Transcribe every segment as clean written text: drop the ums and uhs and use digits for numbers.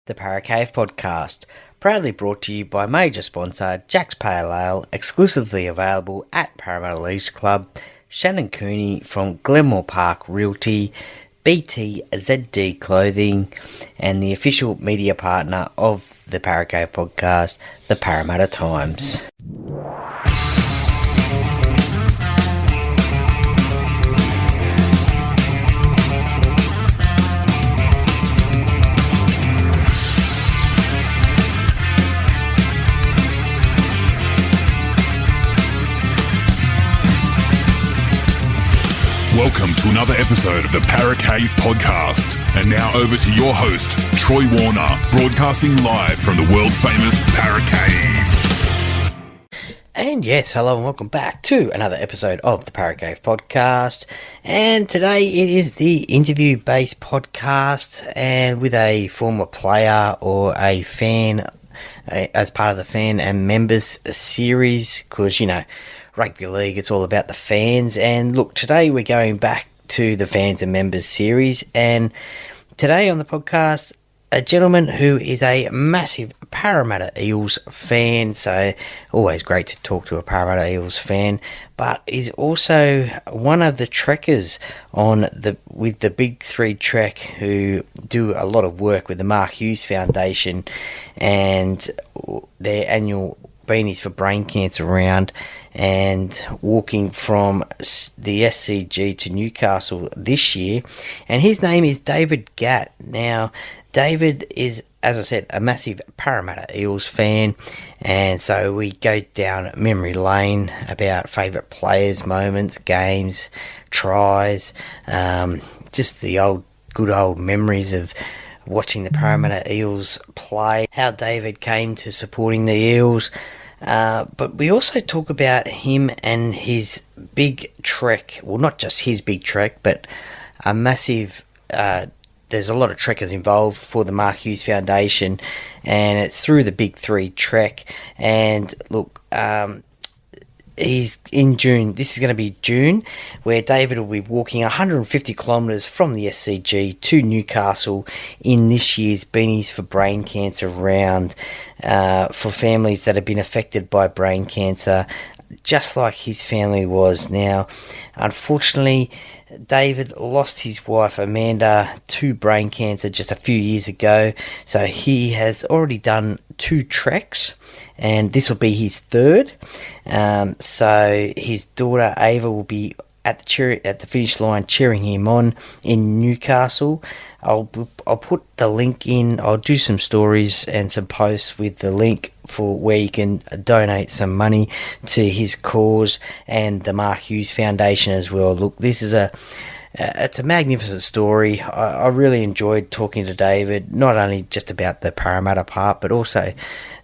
The Paracave Podcast, proudly brought to you by major sponsor Jack's Pale Ale, exclusively available at Parramatta Eels Club, Shannon Cooney from Glenmore Park Realty, BTZD Clothing, and the official media partner of the Paracave Podcast, the Parramatta Times. Welcome to another episode of the Paracave Podcast. And now over to your host, Troy Warner, broadcasting live from the world-famous Paracave. And yes, hello and welcome back to another episode of the Paracave Podcast. And today it is the interview-based podcast, and with a former player or a fan as part of the fan and members series, because, you know, Rugby League, it's all about the fans. And look, today we're going back to the fans and members series, and today on the podcast, a gentleman who is a massive Parramatta Eels fan, so always great to talk to a Parramatta Eels fan, but is also one of the trekkers with the Big Three Trek, who do a lot of work with the Mark Hughes Foundation and their annual Beanies for Brain Cancer round, and walking from the SCG to Newcastle this year. And his name is David Gatt. Now, David is, as I said, a massive Parramatta Eels fan, and so we go down memory lane about favourite players, moments, games, tries, just the good old memories of watching the Parramatta Eels play, how David came to supporting the Eels. But we also talk about him and his big trek. Well, not just his big trek, but a massive... there's a lot of trekkers involved for the Mark Hughes Foundation, and it's through the Big Three Trek. And look, he's in June. This is going to be June, where David will be walking 150 kilometres from the SCG to Newcastle in this year's Beanies for Brain Cancer round for families that have been affected by brain cancer, just like his family was. Now, unfortunately, David lost his wife Amanda to brain cancer just a few years ago, so he has already done 2 treks, and this will be his third. So his daughter Ava will be at the finish line cheering him on in Newcastle. I'll put the link in. I'll do some stories and some posts with the link for where you can donate some money to his cause and the Mark Hughes Foundation as well. Look, this is it's a magnificent story. I really enjoyed talking to David, not only just about the Parramatta part, but also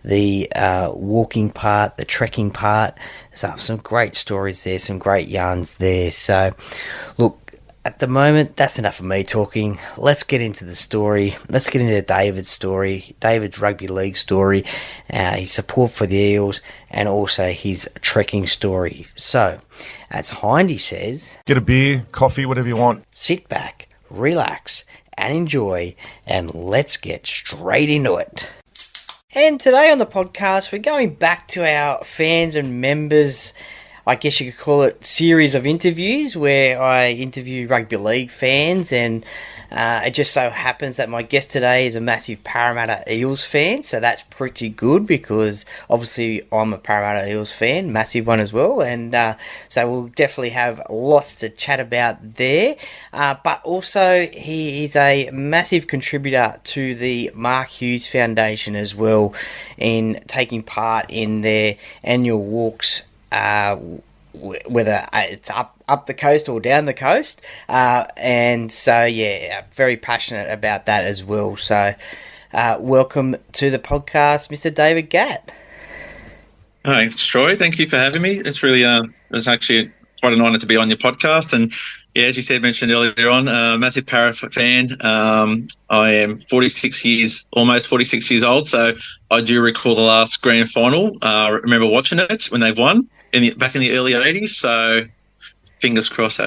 the walking part, the trekking part. So some great stories there, some great yarns there. So look, at the moment, that's enough of me talking. Let's get into the story. Let's get into David's story, David's rugby league story, his support for the Eels, and also his trekking story. So, as Hindy says, get a beer, coffee, whatever you want. Sit back, relax, and enjoy, and let's get straight into it. And today on the podcast, we're going back to our fans and members, I guess you could call it, series of interviews where I interview rugby league fans, and it just so happens that my guest today is a massive Parramatta Eels fan, so that's pretty good because obviously I'm a Parramatta Eels fan, massive one as well, and so we'll definitely have lots to chat about there, but also he is a massive contributor to the Mark Hughes Foundation as well, in taking part in their annual walks, whether it's up the coast or down the coast, and so yeah, very passionate about that as well. So welcome to the podcast, Mr. David Gatt. Thanks, Troy. Thank you for having me. It's really it's actually quite an honour to be on your podcast, and yeah, as you said, mentioned earlier on, massive Para fan. I am almost 46 years old, so I do recall the last grand final. I remember watching it when they've won back in the early 80s, so fingers crossed,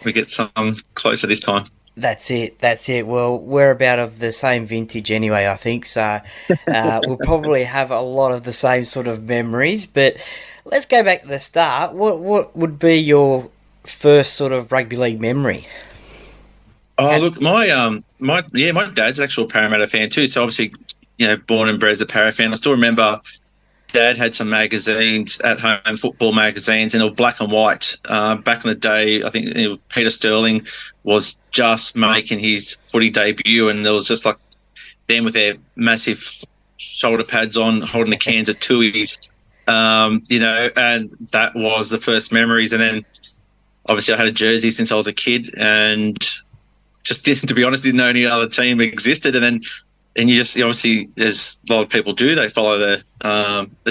we get some closer this time. That's it. Well, we're about of the same vintage anyway, I think. So we'll probably have a lot of the same sort of memories. But let's go back to the start. What would be your first sort of rugby league memory? Oh, look, my dad's an actual Parramatta fan too. So obviously, born and bred as a Para fan. I still remember Dad had some magazines at home, football magazines, and they were black and white. Back in the day, I think Peter Sterling was just making his footy debut, and there was just like them with their massive shoulder pads on, holding the cans of Tui's, and that was the first memories. And then obviously I had a jersey since I was a kid, and just to be honest, didn't know any other team existed. And you just obviously, as a lot of people do, they follow the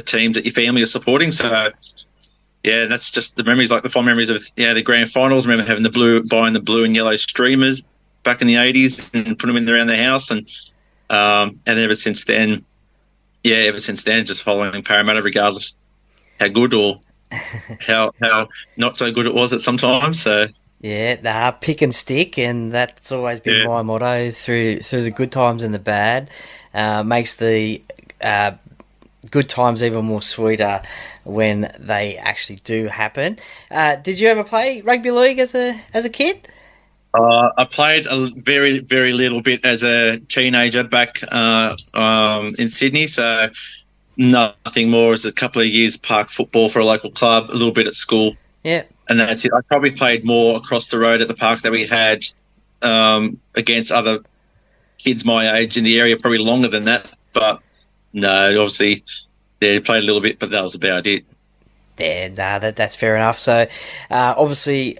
teams that your family are supporting. So yeah, that's just the memories, like the fond memories of the grand finals. I remember having buying the blue and yellow streamers back in the 80s and put them in around the house, and ever since then, just following Parramatta, regardless how good or how not so good it was at some times. So. Yeah, pick and stick, and that's always been my motto through the good times and the bad. Makes the good times even more sweeter when they actually do happen. Did you ever play rugby league as a kid? I played a very, very little bit as a teenager back in Sydney, so nothing more. As a couple of years park football for a local club, a little bit at school. Yeah. And that's it. I probably played more across the road at the park that we had against other kids my age in the area, probably longer than that. But no, obviously, played a little bit, but that was about it. Yeah, that's fair enough. So, obviously,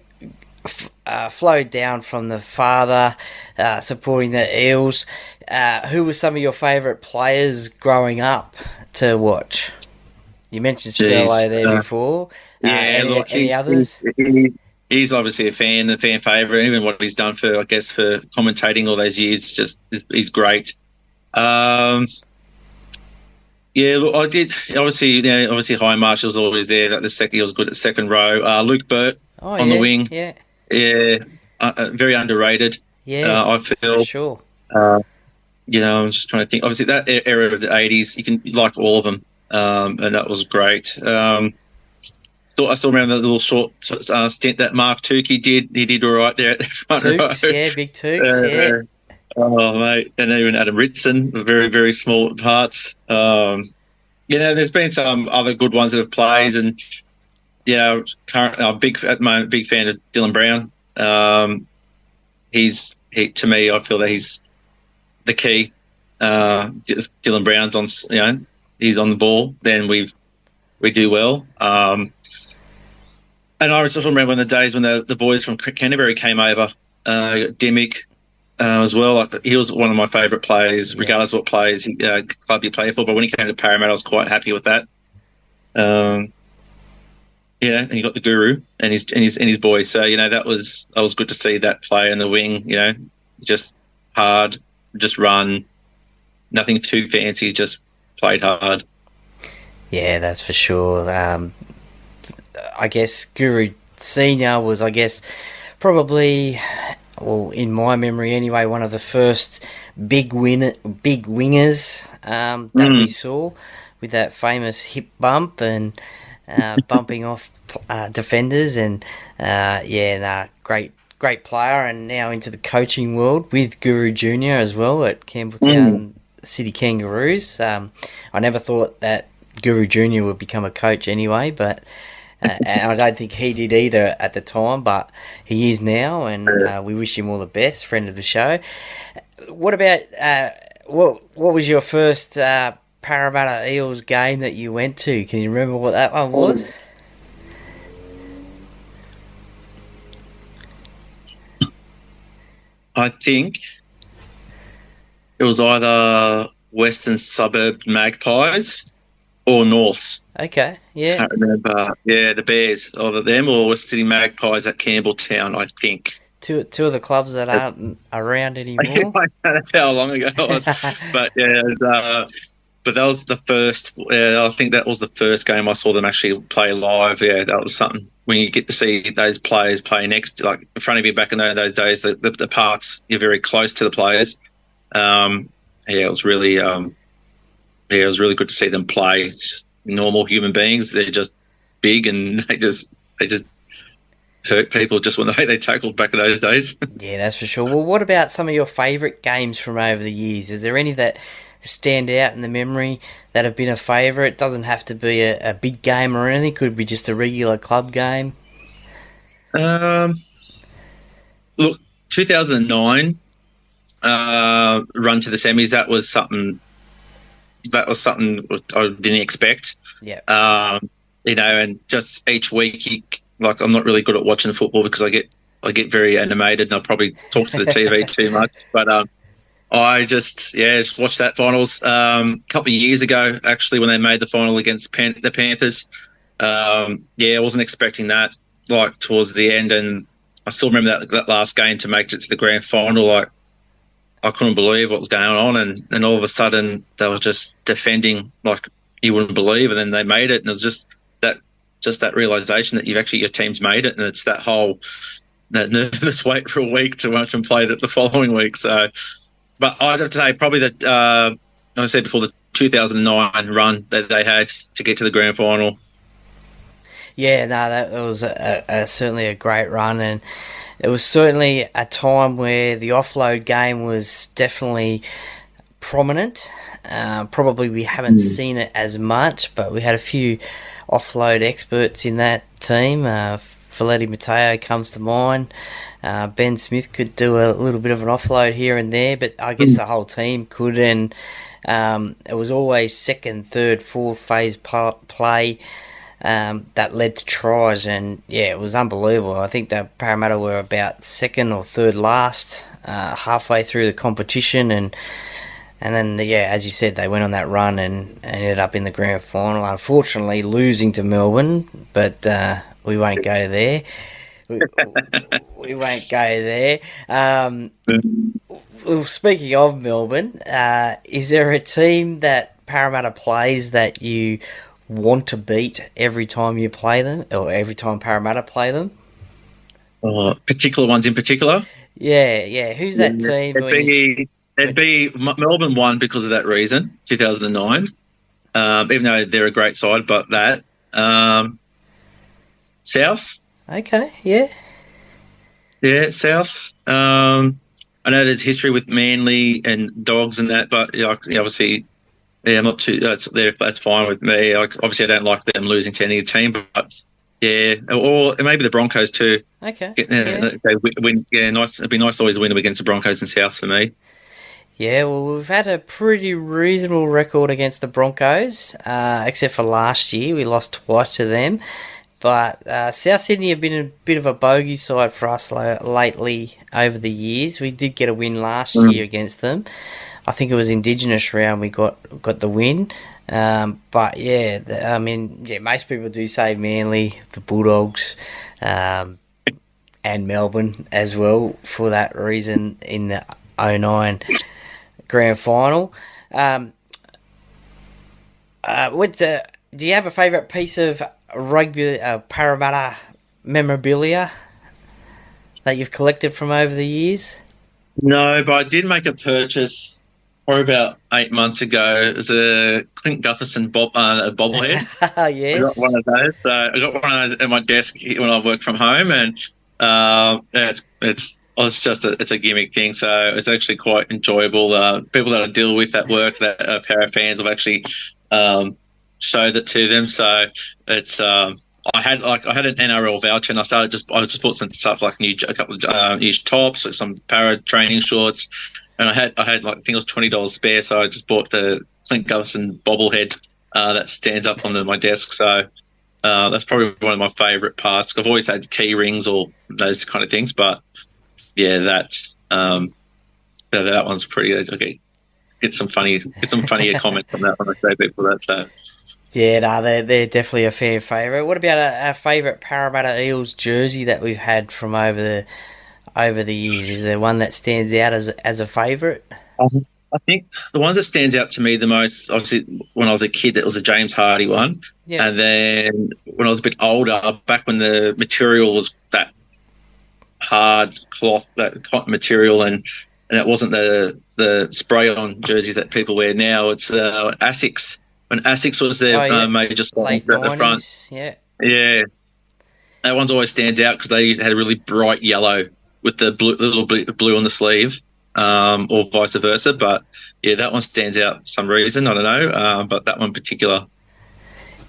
flowed down from the father, supporting the Eels. Who were some of your favourite players growing up to watch? You mentioned Sterlo there before. Any others? He's obviously a fan favourite. Even what he's done for commentating all those years, he's great. Look, I did obviously High Marshall's always there. He was good at second row. Luke Burt on the wing. Very underrated. I feel for sure. I'm just trying to think. Obviously, that era of the 80s, you like all of them. And that was great. I still remember the little short stint that Mark Tukey did. He did all right there at the front row. Big Tukes, Oh, mate. And even Adam Ritson, very, very small parts. There's been some other good ones that have played. And, currently I'm big fan of Dylan Brown. To me, I feel that he's the key. Dylan Brown's on, he's on the ball, then we do well. And I just remember in the days when the boys from Canterbury came over, Dimmick as well. Like, he was one of my favourite players, regardless of what club you play for. But when he came to Parramatta, I was quite happy with that. And you got the Guru and his boys. So that was good to see that play in the wing. Just hard, just run, nothing too fancy, just played hard. Yeah, that's for sure. I guess Guru Senior was, probably, well, in my memory anyway, one of the first big wingers that we saw, with that famous hip bump and bumping off defenders, and great player, and now into the coaching world with Guru Junior as well at Campbelltown City Kangaroos. I never thought that Guru Junior would become a coach anyway, but and I don't think he did either at the time, but he is now, and we wish him all the best. Friend of the show. What about what was your first Parramatta Eels game that you went to? Can you remember what that one was? I think it was either Western Suburb Magpies or Norths. Okay, yeah. Can't remember. Yeah, the Bears, either them or West City Magpies at Campbelltown, I think. Two of the clubs that aren't around anymore. That's how long ago it was. But yeah, it was, but that was the first. I think that was the first game I saw them actually play live. Yeah, that was something. When you get to see those players play next, like in front of you back in those days, the parts, you're very close to the players. It was really, it was really good to see them play. It's just normal human beings. They're just big and they just hurt people just when they tackled back in those days. Yeah, that's for sure. Well, what about some of your favourite games from over the years? Is there any that stand out in the memory that have been a favourite? It doesn't have to be a big game or anything. It could be just a regular club game. Look, 2009 run to the semis. That was something I didn't expect. Yeah. And just each week, I'm not really good at watching football because I get very animated and I probably talk to the TV too much. But I just watched that finals a couple of years ago, actually, when they made the final against the Panthers. I wasn't expecting that, towards the end, and I still remember that last game to make it to the grand final. I couldn't believe what was going on, and then all of a sudden they were just defending like you wouldn't believe, and then they made it, and it was just that realization that your team's made it, and it's that nervous wait for a week to watch them play it the following week. So, but I'd have to say probably that I said before, the 2009 run that they had to get to the grand final. Yeah, no, that was certainly a great run, and it was certainly a time where the offload game was definitely prominent. Probably we haven't seen it as much, but we had a few offload experts in that team. Feletti Matteo comes to mind. Ben Smith could do a little bit of an offload here and there, but I guess the whole team could, and it was always second, third, fourth phase play that led to tries, and it was unbelievable. I think that Parramatta were about second or third last halfway through the competition, and then as you said, they went on that run and ended up in the grand final, unfortunately losing to Melbourne, but we won't go there. We won't go there. Well, speaking of Melbourne, is there a team that Parramatta plays that you want to beat every time you play them, or every time Parramatta play them? Particular ones in particular? Yeah. Who's that team? It'd be Melbourne won because of that reason, 2009. Even though they're a great side, but that Souths. Okay, yeah. Yeah, Souths. I know there's history with Manly and Dogs and that, but obviously, I'm not too. That's fine with me. Obviously, I don't like them losing to any team, but or maybe the Broncos too. Okay. They win. Yeah, nice. It'd be nice to always win against the Broncos and Souths for me. Yeah, well, we've had a pretty reasonable record against the Broncos, except for last year. We lost twice to them. But South Sydney have been a bit of a bogey side for us lately over the years. We did get a win last year against them. I think it was Indigenous round we got the win. But most people do say Manly, the Bulldogs, and Melbourne as well for that reason in the 2009 grand final. Do you have a favourite piece of rugby Parramatta memorabilia that you've collected from over the years? No, but I did make a purchase probably about 8 months ago. It was a Clint Gutherson bobblehead. Yes. I got one of those. So I got one of those at my desk when I work from home, and it's a gimmick thing. So it's actually quite enjoyable. People that I deal with at work that are Para fans have actually showed it to them. So it's I had an NRL voucher, and I just bought some stuff like a couple of new tops, like some Para training shorts, and I had I think it was $20 spare, so I just bought the Clint Gutherson bobblehead that stands up on my desk. So that's probably one of my favourite parts. I've always had key rings or those kind of things, but that one's pretty good. Okay, get some funnier comments on that when I show people that. So. Yeah, no, they're definitely a fair favourite. What about a favourite Parramatta Eels jersey that we've had from over the years? Is there one that stands out as a favourite? I think the ones that stands out to me the most, obviously, when I was a kid, that was the James Hardy one. Yeah. And then when I was a bit older, back when the material was that hard cloth, that cotton material, and it wasn't the spray-on jerseys that people wear now. It's Asics. When Asics was their major late sponsor at the front. 90s, Yeah. That one always stands out because they had a really bright yellow with the little blue on the sleeve, or vice versa. But, yeah, that one stands out for some reason. I don't know, but that one in particular.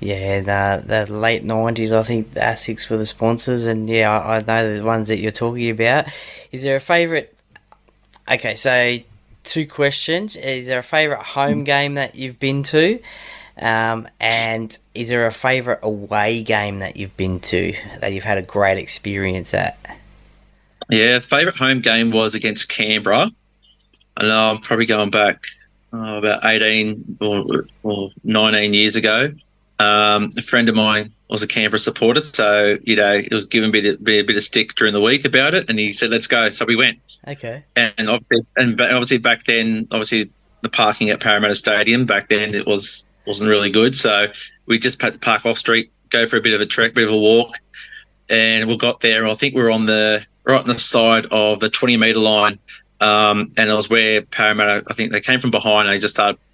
Yeah, the late 90s, I think the ASICs were the sponsors, and yeah, I know the ones that you're talking about. Is there a favourite... Okay, so 2 questions. Is there a favourite home game that you've been to? And is there a favourite away game that you've been to that you've had a great experience at? Yeah, favourite home game was against Canberra. I know I'm probably going back about 18 or 19 years ago. A friend of mine was a Canberra supporter, so it was given me a bit of stick during the week about it, and he said, "Let's go." So we went. Okay. And obviously back then, the parking at Parramatta Stadium back then wasn't really good, so we just had to park off street, go for a bit of a trek, bit of a walk, and we got there. I think we were right on the side of the 20-metre line, and it was where Parramatta, I think they came from behind, and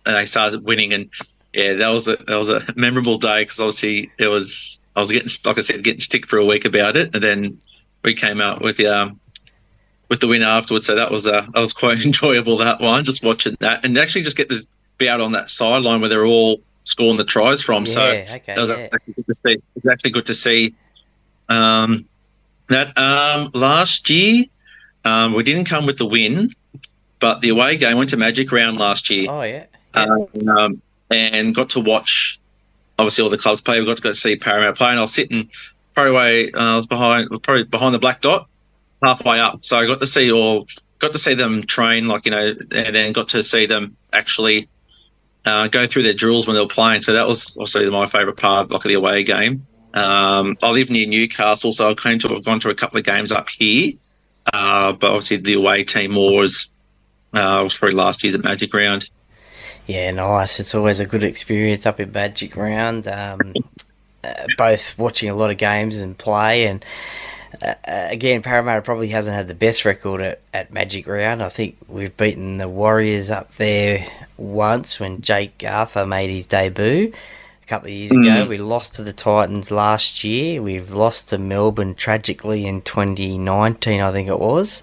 they started winning, and yeah, that was a memorable day because obviously I was getting, like I said, getting stick for a week about it, and then we came out with the win afterwards. So that was quite enjoyable, that one, just watching that, and actually just get to be out on that sideline where they're all scoring the tries from. Yeah, so okay, that was actually good to see. It was actually good to see. That last year, we didn't come with the win, but the away game went to Magic Round last year. Oh, yeah. And got to watch, obviously, all the clubs play. We got to go see Parramatta play, and I was sitting probably behind the black dot, halfway up. So I got to see them train, and then got to see them actually go through their drills when they were playing. So that was also my favourite part, of the away game. I live near Newcastle, so I've gone to a couple of games up here. But obviously the away team was probably last year's at Magic Round. Yeah, nice. It's always a good experience up in Magic Round. Both watching a lot of games and play, and again, Parramatta probably hasn't had the best record at Magic Round. I think we've beaten the Warriors up there once when Jake Arthur made his debut a couple of years ago. We lost to the Titans last year. We've lost to Melbourne tragically in 2019, I think it was.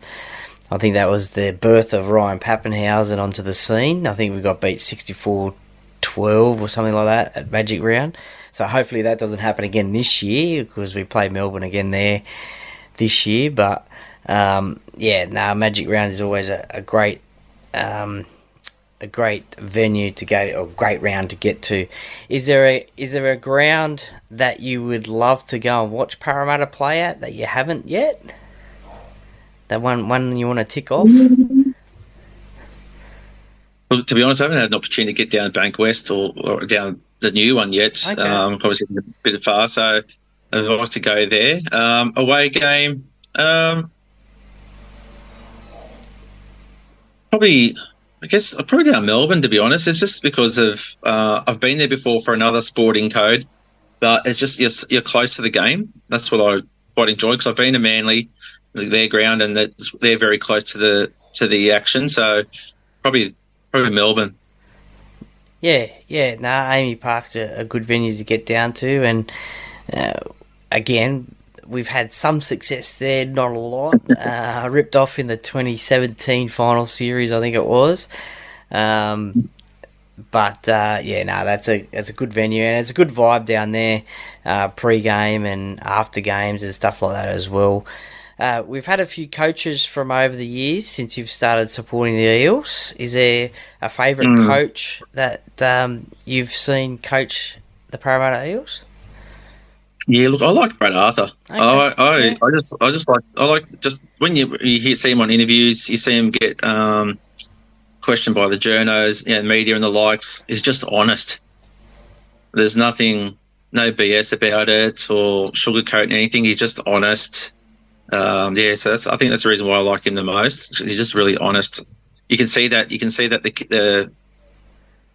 I think that was the birth of Ryan Pappenhausen onto the scene. I think we got beat 64-12 or something like that at Magic Round. So hopefully that doesn't happen again this year because we play Melbourne again there this year. But Magic Round is always a great venue to go, or great round to get to. Is there a ground that you would love to go and watch Parramatta play at that you haven't yet? That one you want to tick off? Well, to be honest, I haven't had an opportunity to get down Bank West or down the new one yet. Okay. Obviously a bit far, so I'd like to go there. Away game, probably down Melbourne, to be honest. It's just because of I've been there before for another sporting code, but it's just you're close to the game. That's what I quite enjoy because I've been to Manly, their ground, and they're very close to the action. So probably Melbourne. Yeah. Amy Park's a good venue to get down to, and again, we've had some success there, not a lot. Ripped off in the 2017 final series, I think it was. That's a good venue, and it's a good vibe down there, pre-game and after games and stuff like that as well. We've had a few coaches from over the years since you've started supporting the Eels. Is there a favourite coach that you've seen coach the Parramatta Eels? Yeah, look, I like Brad Arthur. Okay. I just when you see him on interviews, you see him get questioned by the journos and media and the likes. He's just honest. There's no BS about it or sugarcoating anything. He's just honest. So I think that's the reason why I like him the most. He's just really honest you can see that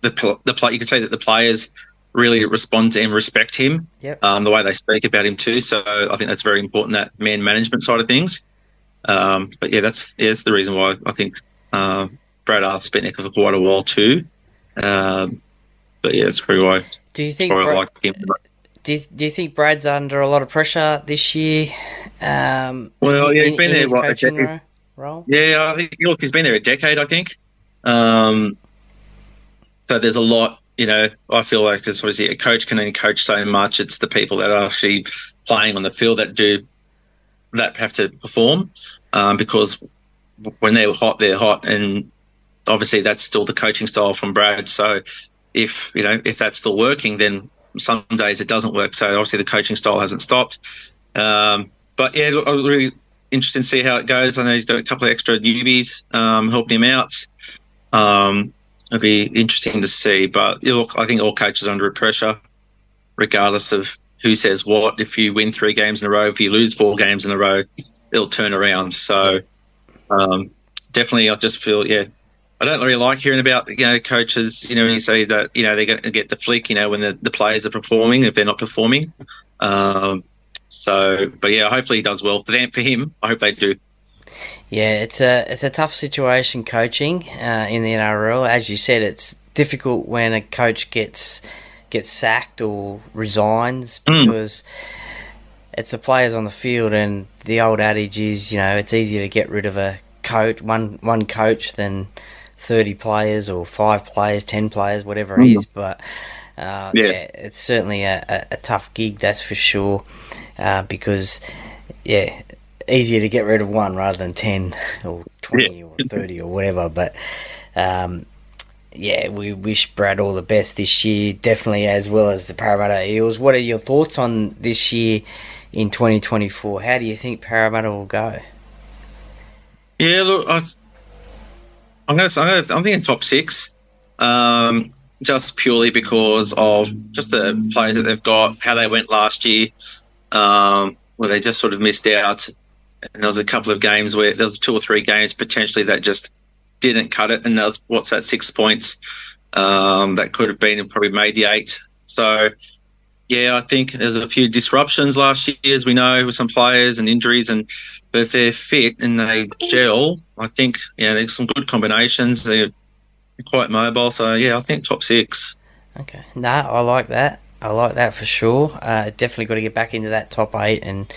the players really respond to and respect him. Yep. The way they speak about him too. So I think that's very important, that man management side of things. But yeah, that's the reason why I think Brad Arthur's been there for quite a while too. But yeah, that's probably why. Do you think I like him. Do you think Brad's under a lot of pressure this year? Well, yeah, he's been there a decade. Role? Yeah, I think he's been there a decade. I think. So there's a lot. I feel like there's obviously a coach can only coach so much. It's the people that are actually playing on the field that have to perform, because when they're hot, and obviously that's still the coaching style from Brad. So if that's still working, then some days it doesn't work. So obviously the coaching style hasn't stopped. But yeah, look, I'm really interested to see how it goes. I know he's got a couple of extra newbies helping him out. It'll be interesting to see. But look, I think all coaches are under pressure, regardless of who says what. If you win 3 games in a row, if you lose 4 games in a row, it'll turn around. So definitely, I just feel, I don't really like hearing about coaches. When you say that they're going to get the flick. When the players are performing, if they're not performing. But yeah, hopefully he does well for him. I hope they do. Yeah, it's a tough situation coaching in the NRL. As you said, it's difficult when a coach gets sacked or resigns because it's the players on the field, and the old adage is, it's easier to get rid of a coach, one coach, than 30 players or 5 players, 10 players, whatever it is. But it's certainly a tough gig, that's for sure, because easier to get rid of one rather than 10 or 20 or 30 or whatever. But we wish Brad all the best this year, definitely, as well as the Parramatta Eels. What are your thoughts on this year in 2024? How do you think Parramatta will go? Yeah, look, I'm thinking top 6, just purely because of just the players that they've got, how they went last year, where they just sort of missed out. And there was a couple of games where there was 2 or 3 games potentially that just didn't cut it. And there was, 6 points that could have been and probably made the 8. So, yeah, I think there's a few disruptions last year, as we know, with some players and injuries. But if they're fit and they gel, I think, there's some good combinations. They're quite mobile. So, yeah, I think top 6. Okay. No, I like that. I like that for sure. Definitely got to get back into that top 8 and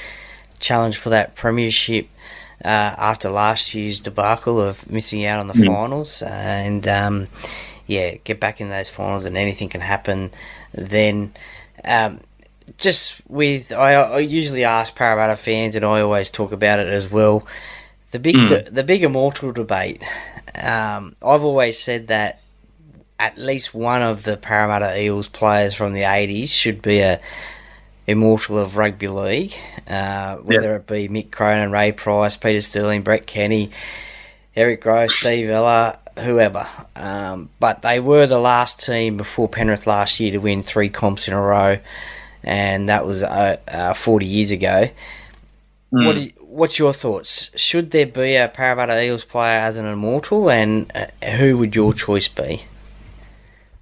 challenge for that premiership after last year's debacle of missing out on the finals, and get back in those finals, and anything can happen then. I usually ask Parramatta fans, and I always talk about it as well, the big immortal debate. I've always said that at least one of the Parramatta Eels players from the 80s should be a immortal of rugby league, whether it be Mick Cronin, Ray Price, Peter Sterling, Brett Kenny, Eric Gross, Steve Ella, whoever. But they were the last team before Penrith last year to win 3 comps in a row, and that was 40 years ago. What's your thoughts? Should there be a Parramatta Eels player as an immortal, and who would your choice be?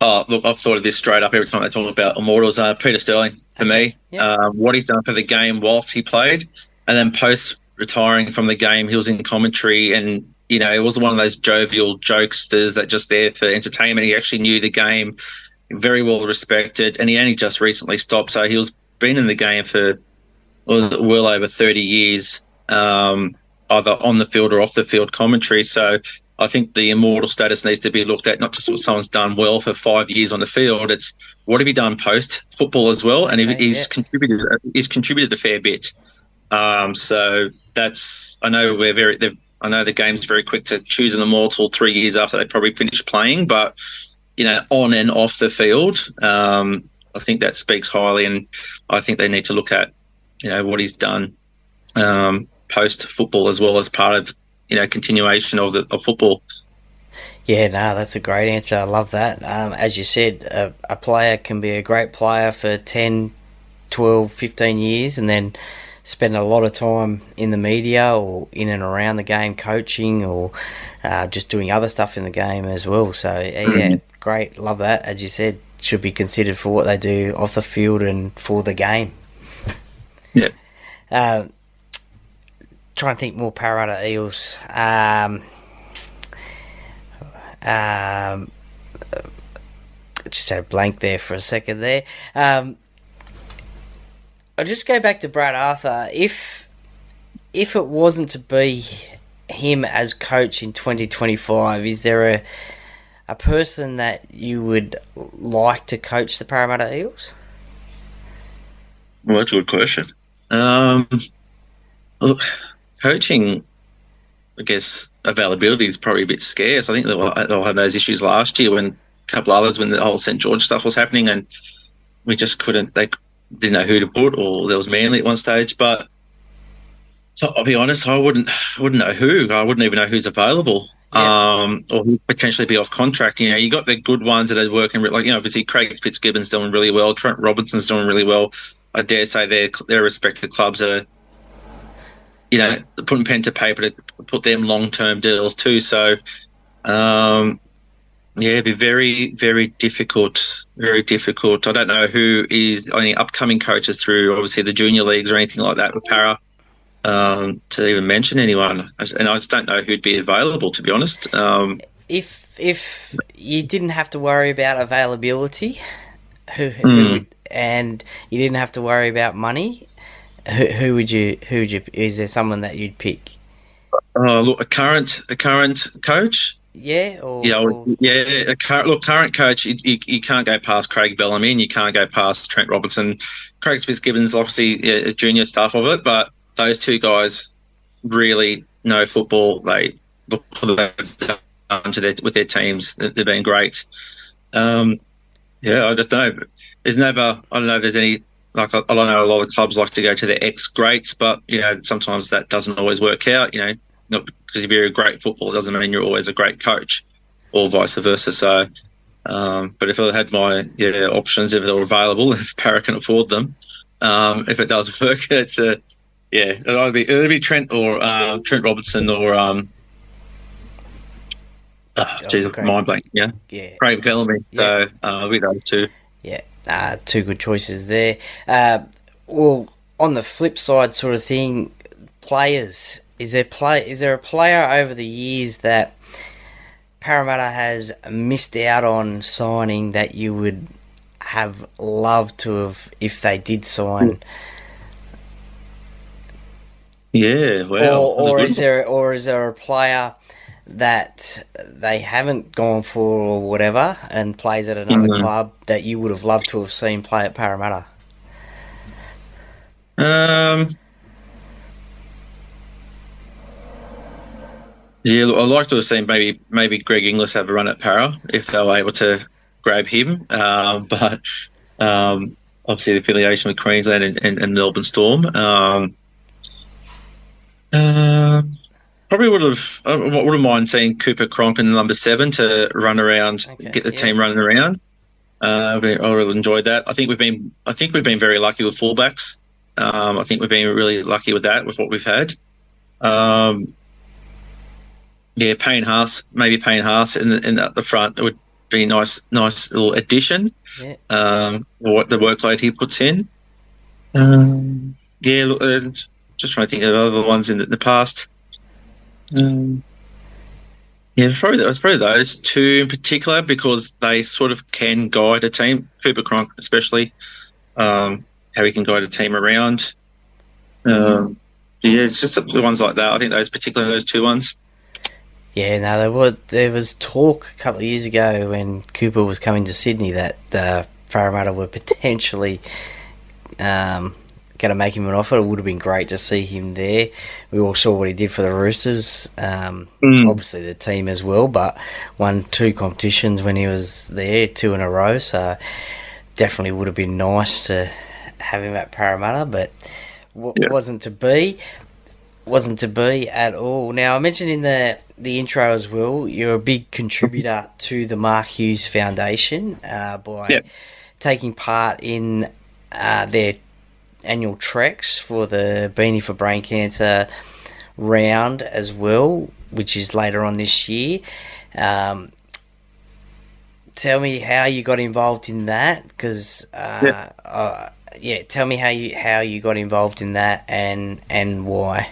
Oh, look, I've thought of this straight up every time they talk about immortals. Peter Sterling, for me. Yep. What he's done for the game whilst he played, and then post-retiring from the game, he was in commentary, and, he was one of those jovial jokesters that just there for entertainment. He actually knew the game, very well respected, and he only just recently stopped. So he was been in the game for well over 30 years, either on the field or off the field commentary. So I think the immortal status needs to be looked at, not just what someone's done well for 5 years on the field. It's what have you done post football as well, and he's contributed a fair bit. So that's, I know the game's very quick to choose an immortal 3 years after they probably finished playing, but on and off the field, I think that speaks highly, and I think they need to look at what he's done post football as well as part of continuation of football. Yeah, no, that's a great answer. I love that. As you said, a player can be a great player for 10, 12, 15 years and then spend a lot of time in the media or in and around the game coaching or just doing other stuff in the game as well. So, yeah, great. Love that. As you said, should be considered for what they do off the field and for the game. Yeah. Trying to think more Parramatta Eels. Just had a blank there for a second there. I'll just go back to Brad Arthur. If it wasn't to be him as coach in 2025, is there a person that you would like to coach the Parramatta Eels? Well, that's a good question. Look, coaching, I guess, availability is probably a bit scarce. I think they'll have those issues last year when a couple others, when the whole St George stuff was happening, and we just couldn't. They didn't know who to put, or there was Manly at one stage. But so I'll be honest, I wouldn't know who. I wouldn't even know who's available, or who potentially be off contract. You know, you got the good ones that are working, like, you know, obviously Craig Fitzgibbon's doing really well, Trent Robinson's doing really well. I dare say their respective clubs are, you know, putting pen to paper to put them long-term deals too. So, it'd be very, very difficult. Very difficult. I don't know who is any upcoming coaches through, obviously, the junior leagues or anything like that with Para, to even mention anyone. And I just don't know who'd be available, to be honest. If you didn't have to worry about availability, who would, and you didn't have to worry about money, who would you? Is there someone that you'd pick? Look, a current coach. Yeah, current coach. You can't go past Craig Bellamy, and you can't go past Trent Robinson. Craig Fitzgibbon's obviously a junior staff of it, but those two guys really know football. They look for the with their teams. They've been great. I just don't know. I don't know if there's any. Like, I know a lot of clubs like to go to their ex-greats, but, you know, sometimes that doesn't always work out, you know, not because if you're a great footballer, it doesn't mean you're always a great coach, or vice versa. So, but if I had my options, if they were available, if Parra can afford them, if it does work, it'd either be Trent or Trent Robertson or mind blank, Craig Bellamy. So with those two. Yeah. Two good choices there. Well, on the flip side sort of thing, players. Is there a player over the years that Parramatta has missed out on signing that you would have loved to have if they did sign? Yeah, well, or is there a player that they haven't gone for or whatever and plays at another club that you would have loved to have seen play at Parramatta? I'd like to have seen maybe Greg Inglis have a run at Para if they were able to grab him. But obviously the affiliation with Queensland and Melbourne Storm. Probably wouldn't mind seeing Cooper Cronk in number 7 to run around, get the team running around. I really enjoyed that. I think we've been very lucky with fullbacks. I think we've been really lucky with that, with what we've had. Payne Haas in the front. It would be a nice little addition. For what the workload he puts in. Just trying to think of other ones in the past. Probably those two in particular, because they sort of can guide a team. Cooper Cronk, especially, how he can guide a team around. It's just the ones like that. I think those two ones. Yeah, no, there was talk a couple of years ago when Cooper was coming to Sydney that Parramatta were potentially going to make him an offer. It would have been great to see him there. We all saw what he did for the Roosters. Obviously the team as well, but won 2 competitions when he was there, 2 in a row. So definitely would have been nice to have him at Parramatta, but wasn't to be. Wasn't to be at all. Now, I mentioned in the intro as well, you're a big contributor to the Mark Hughes Foundation by taking part in their annual treks for the Beanie for Brain Cancer round as well, which is later on this year. Tell me how you got involved in that, because tell me how you got involved in that and why.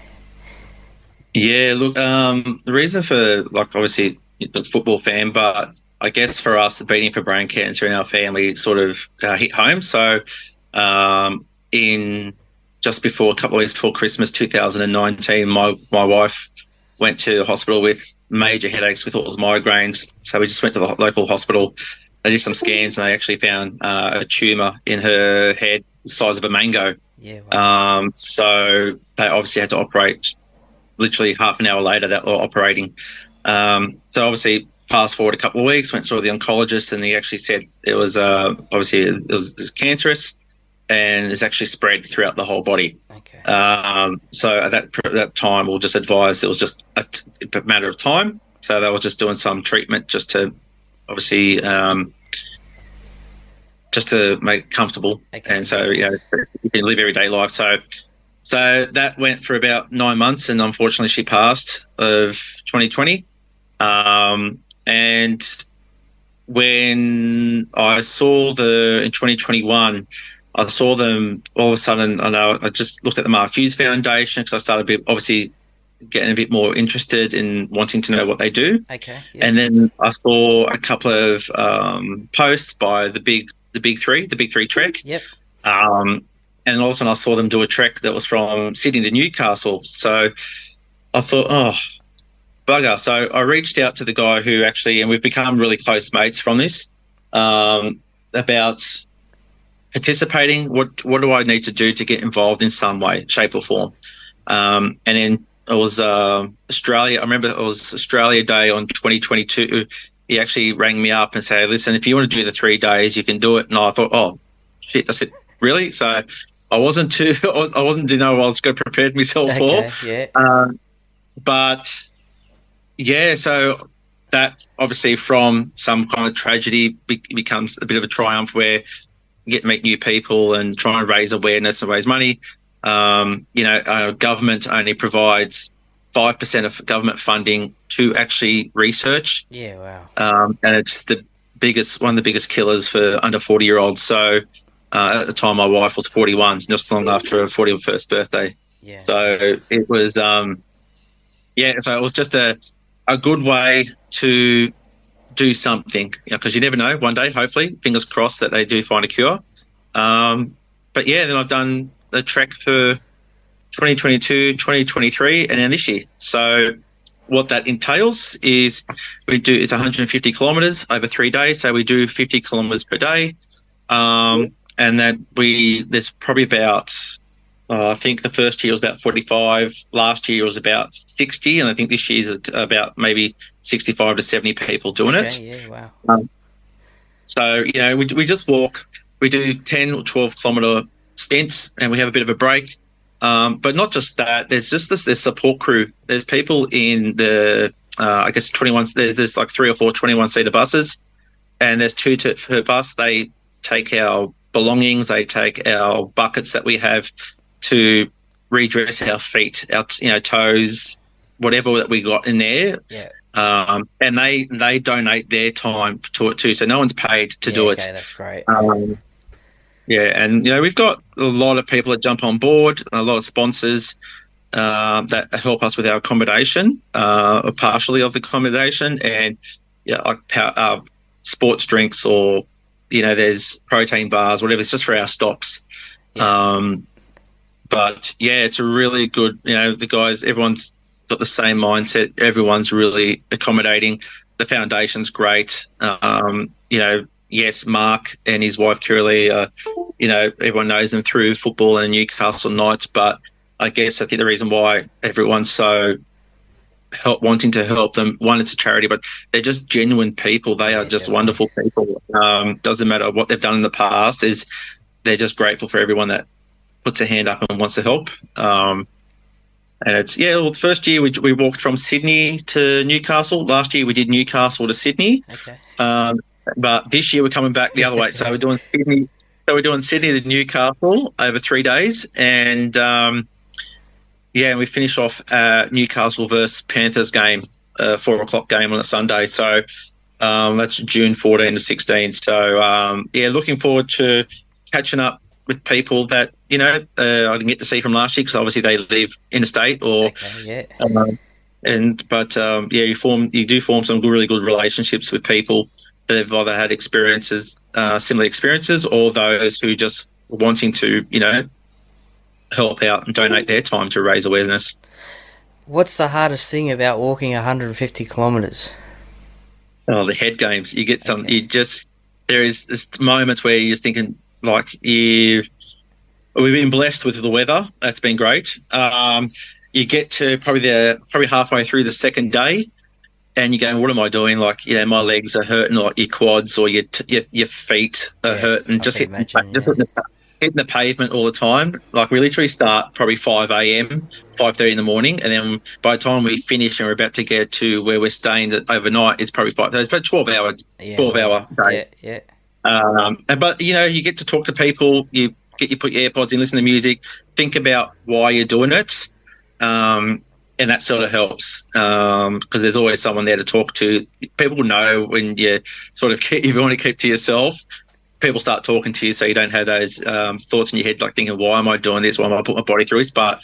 Yeah, look, the reason for, like, obviously the football fan, but I guess for us, the Beating for Brain Cancer in our family sort of hit home. So in just before, a couple of weeks before Christmas 2019, my wife went to the hospital with major headaches. We thought it was migraines. So we just went to the local hospital. They did some scans and they actually found a tumour in her head the size of a mango. Yeah. Wow. So they obviously had to operate literally half an hour later that were operating. So obviously fast forward a couple of weeks, went to the oncologist and he actually said it was obviously it was cancerous and it's actually spread throughout the whole body. Okay. So at that time, we were just advised it was just a matter of time. So they were just doing some treatment just to obviously just to make it comfortable. Okay. And so, you can live everyday life. So that went for about 9 months and unfortunately she passed of 2020. And when I saw in 2021, I saw them all of a sudden. I just looked at the Mark Hughes Foundation because I started obviously getting a bit more interested in wanting to know what they do. Okay. Yeah. And then I saw a couple of posts by the big three trek. Yep. And all of a sudden I saw them do a trek that was from Sydney to Newcastle. So I thought, oh, bugger. So I reached out to the guy who actually, and we've become really close mates from this, about participating. What do I need to do to get involved in some way, shape or form? And then it was Australia. I remember it was Australia Day on 2022. He actually rang me up and said, listen, if you want to do the 3 days, you can do it. And I thought, oh, shit, that's it. Really? So I wasn't I wasn't I was going to prepare myself for. Yeah. But yeah, so that obviously from some kind of tragedy becomes a bit of a triumph where you get to meet new people and try and raise awareness and raise money. Government only provides 5% of government funding to actually research. Yeah, wow. And it's one of the biggest killers for under 40-year-olds. So at the time, my wife was 41, just long after her 41st birthday. Yeah. So it was, so it was just a good way to do something, because you never know. One day, hopefully, fingers crossed that they do find a cure. But yeah, then I've done the trek for 2022, 2023, and then this year. So what that entails is it's 150 kilometres over 3 days. So we do 50 kilometres per day. And that there's probably about, I think the first year was about 45. Last year was about 60. And I think this year's about maybe 65 to 70 people doing it. Yeah, wow. So, we just walk. We do 10 or 12 kilometre stints and we have a bit of a break. But not just that, there's just this support crew. There's people in the, 21, there's like 3 or 4 21-seater buses and there's 2 per bus. They take our belongings, they take our buckets that we have to redress our feet, our toes, whatever that we got in there. Yeah. And they donate their time to it too. So no one's paid to do it. Okay, that's great. Yeah, and we've got a lot of people that jump on board, a lot of sponsors that help us with our accommodation, partially of the accommodation, and like sports drinks or there's protein bars, whatever. It's just for our stops. Yeah. But yeah, it's a really good. The guys, everyone's got the same mindset. Everyone's really accommodating. The foundation's great. Yes, Mark and his wife Curly, everyone knows them through football and Newcastle Knights, but I think the reason why everyone's so wanting to help them, one, it's a charity, but they're just genuine people. They are just wonderful people. Doesn't matter what they've done in the past, they're just grateful for everyone that puts a hand up and wants to help. And it's, the first year we walked from Sydney to Newcastle. Last year we did Newcastle to Sydney. Okay. But this year we're coming back the other way. So we're doing Sydney So we're doing Sydney to Newcastle over 3 days, and we finish off Newcastle versus Panthers game, 4 o'clock game on a Sunday. So that's June 14 to 16. So looking forward to catching up with people that I didn't get to see from last year because obviously they live interstate or. Okay, yeah. You do form some really good relationships with people that have either had similar experiences, or those who just wanting to, help out and donate their time to raise awareness. What's the hardest thing about walking 150 kilometres? Oh, the head games. You get some. Okay. There is moments where you're just thinking we've been blessed with the weather. That's been great. You get to probably halfway through the second day, and you're going, "What am I doing?" My legs are hurting, your quads or your feet are hurting. Just hitting the pavement all the time. We literally start probably 5 a.m., 5:30 in the morning, and then by the time we finish and we're about to get to where we're staying overnight, it's probably 5. It's about 12-hour day. Yeah. But you get to talk to people. You put your AirPods in, listen to music, think about why you're doing it. And that sort of helps because there's always someone there to talk to. People know when you if you want to keep to yourself, people start talking to you, so you don't have those thoughts in your head thinking, why am I doing this? Why am I putting my body through this? But,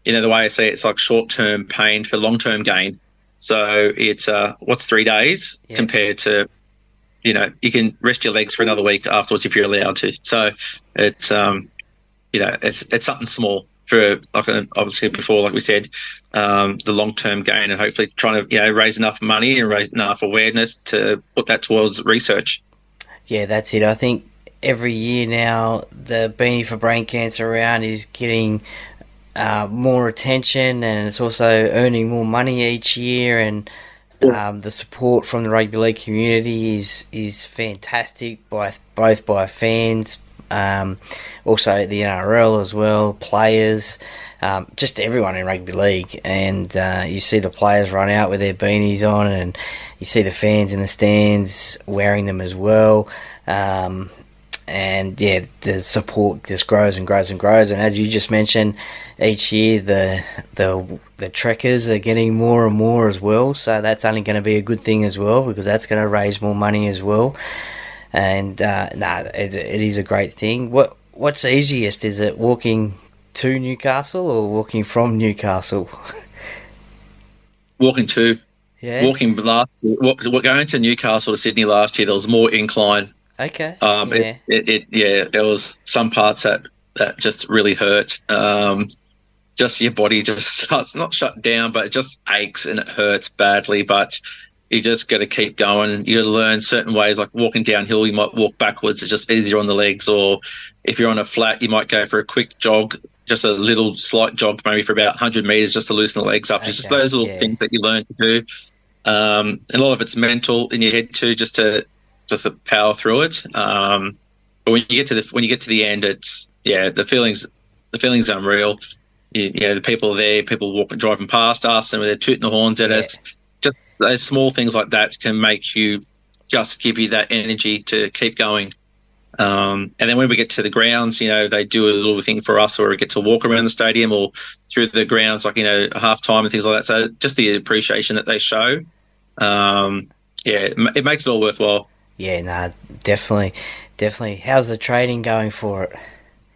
the way I see it, it's like short-term pain for long-term gain. So it's what's 3 days compared to, you can rest your legs for another week afterwards if you're allowed to. So it's, it's something small. For obviously before, like we said, the long-term gain, and hopefully trying to raise enough money and raise enough awareness to put that towards research. Yeah, that's it. I think every year now the Beanie for Brain Cancer round is getting more attention, and it's also earning more money each year. And the support from the rugby league community is fantastic, both by fans. Also the NRL as well, players, just everyone in rugby league, and you see the players run out with their beanies on, and you see the fans in the stands wearing them as well, and the support just grows and grows and grows. And as you just mentioned, each year the trekkers are getting more and more as well, so that's only going to be a good thing as well, because that's going to raise more money as well. And it is a great thing. What's easiest? Is it walking to Newcastle or walking from Newcastle? Walking to. Yeah. Walking going to Newcastle to Sydney last year, there was more incline. Okay. There was some parts that just really hurt. Just your body just starts not shut down, but it just aches and it hurts badly. But you just got to keep going. You learn certain ways, like walking downhill, you might walk backwards. It's just easier on the legs. Or if you're on a flat, you might go for a quick jog, just a little slight jog, maybe for about 100 metres, just to loosen the legs up. Okay, it's just those little things that you learn to do. And a lot of it's mental in your head too, just to power through it. But when you get to the end, it's the feelings are unreal. The people are there, people driving past us, and they're tooting the horns at us. Those small things like that can make you just give you that energy to keep going. And then when we get to the grounds, they do a little thing for us, or we get to walk around the stadium or through the grounds, half time and things like that. So just the appreciation that they show, it makes it all worthwhile. Yeah, no, definitely. How's the training going for it?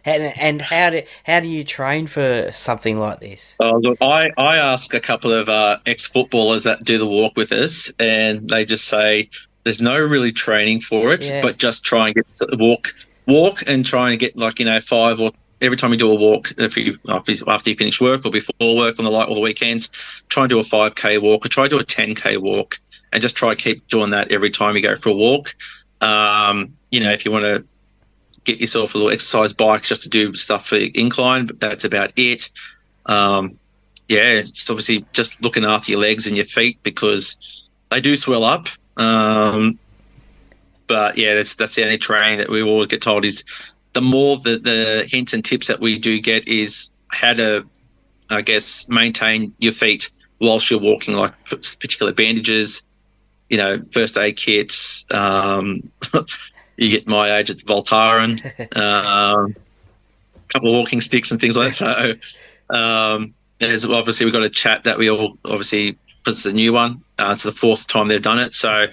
And how do you train for something like this? Oh, look, I ask a couple of ex-footballers that do the walk with us, and they just say there's no really training for it, but just try and get walk and try and get 5 or every time you do a walk, after you finish work or before work on all the weekends, try and do a 5K walk or try to do a 10K walk, and just try to keep doing that every time you go for a walk. If you want to get yourself a little exercise bike just to do stuff for incline, but that's about it. It's obviously just looking after your legs and your feet, because they do swell up. But that's the only training that we always get told is the more the hints and tips that we do get is how to, I guess, maintain your feet whilst you're walking, like particular bandages, first aid kits, you get my age, it's Voltaren, a couple of walking sticks and things like that. So there's obviously we've got a chat that we all obviously, because it's a new one. It's the fourth time they've done it. So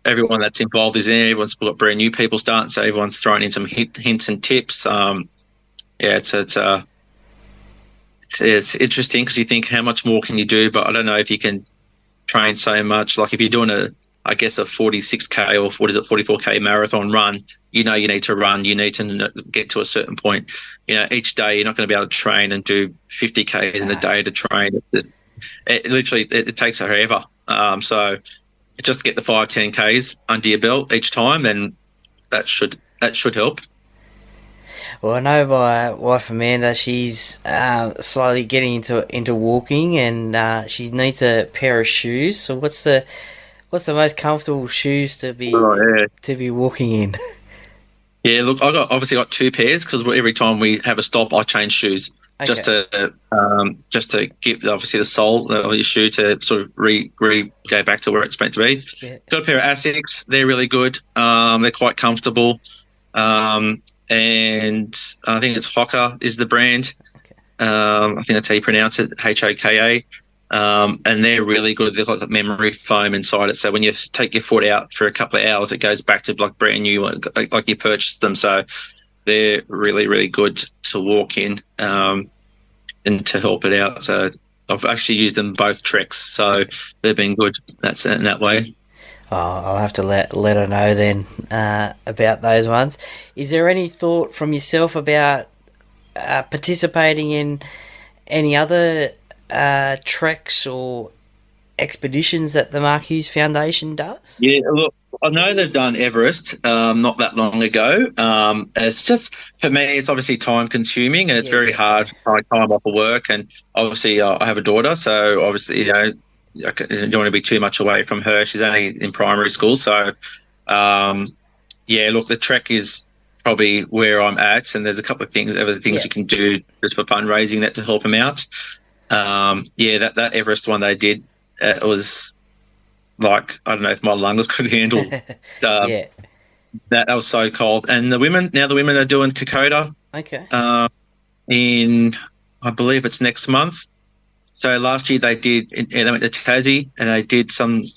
everyone that's involved is in. Everyone's got brand new people starting. So everyone's throwing in some hints and tips. It's interesting because you think how much more can you do, but I don't know if you can train so much. Like if you're doing a 46K or 44K marathon run, you need to run, you need to get to a certain point. Each day you're not going to be able to train and do 50K in a day to train. It takes forever. So just get the 5-10Ks under your belt each time, then that should help. Well, I know my wife Amanda, she's slowly getting into walking, and she needs a pair of shoes. So what's the most comfortable shoes to be walking in? Yeah, look, I obviously got two pairs because every time we have a stop, I change shoes just to give obviously the sole of your shoe to sort of go back to where it's meant to be. Yeah. Got a pair of Asics. They're really good. They're quite comfortable. And I think it's Hoka is the brand. Okay. I think that's how you pronounce it, Hoka. And they're really good. They've got the memory foam inside it. So when you take your foot out for a couple of hours, it goes back to like brand new, like you purchased them. So they're really, really good to walk in and to help it out. So I've actually used them both treks. So they've been good in that way. Oh, I'll have to let her know then about those ones. Is there any thought from yourself about participating in any other treks or expeditions that the Mark Hughes Foundation does? Yeah, look, I know they've done Everest not that long ago. It's just, for me, it's obviously time consuming and it's very hard to find time off of work. And obviously I have a daughter, so obviously, I don't want to be too much away from her. She's only in primary school. So, look, the trek is probably where I'm at, and there's a couple of other things you can do just for fundraising that to help them out. That Everest one they did, it was like, I don't know if my lungs could handle that was so cold. And the women are doing Kokoda. Okay. I believe it's next month. So last year they went to Tassie and they did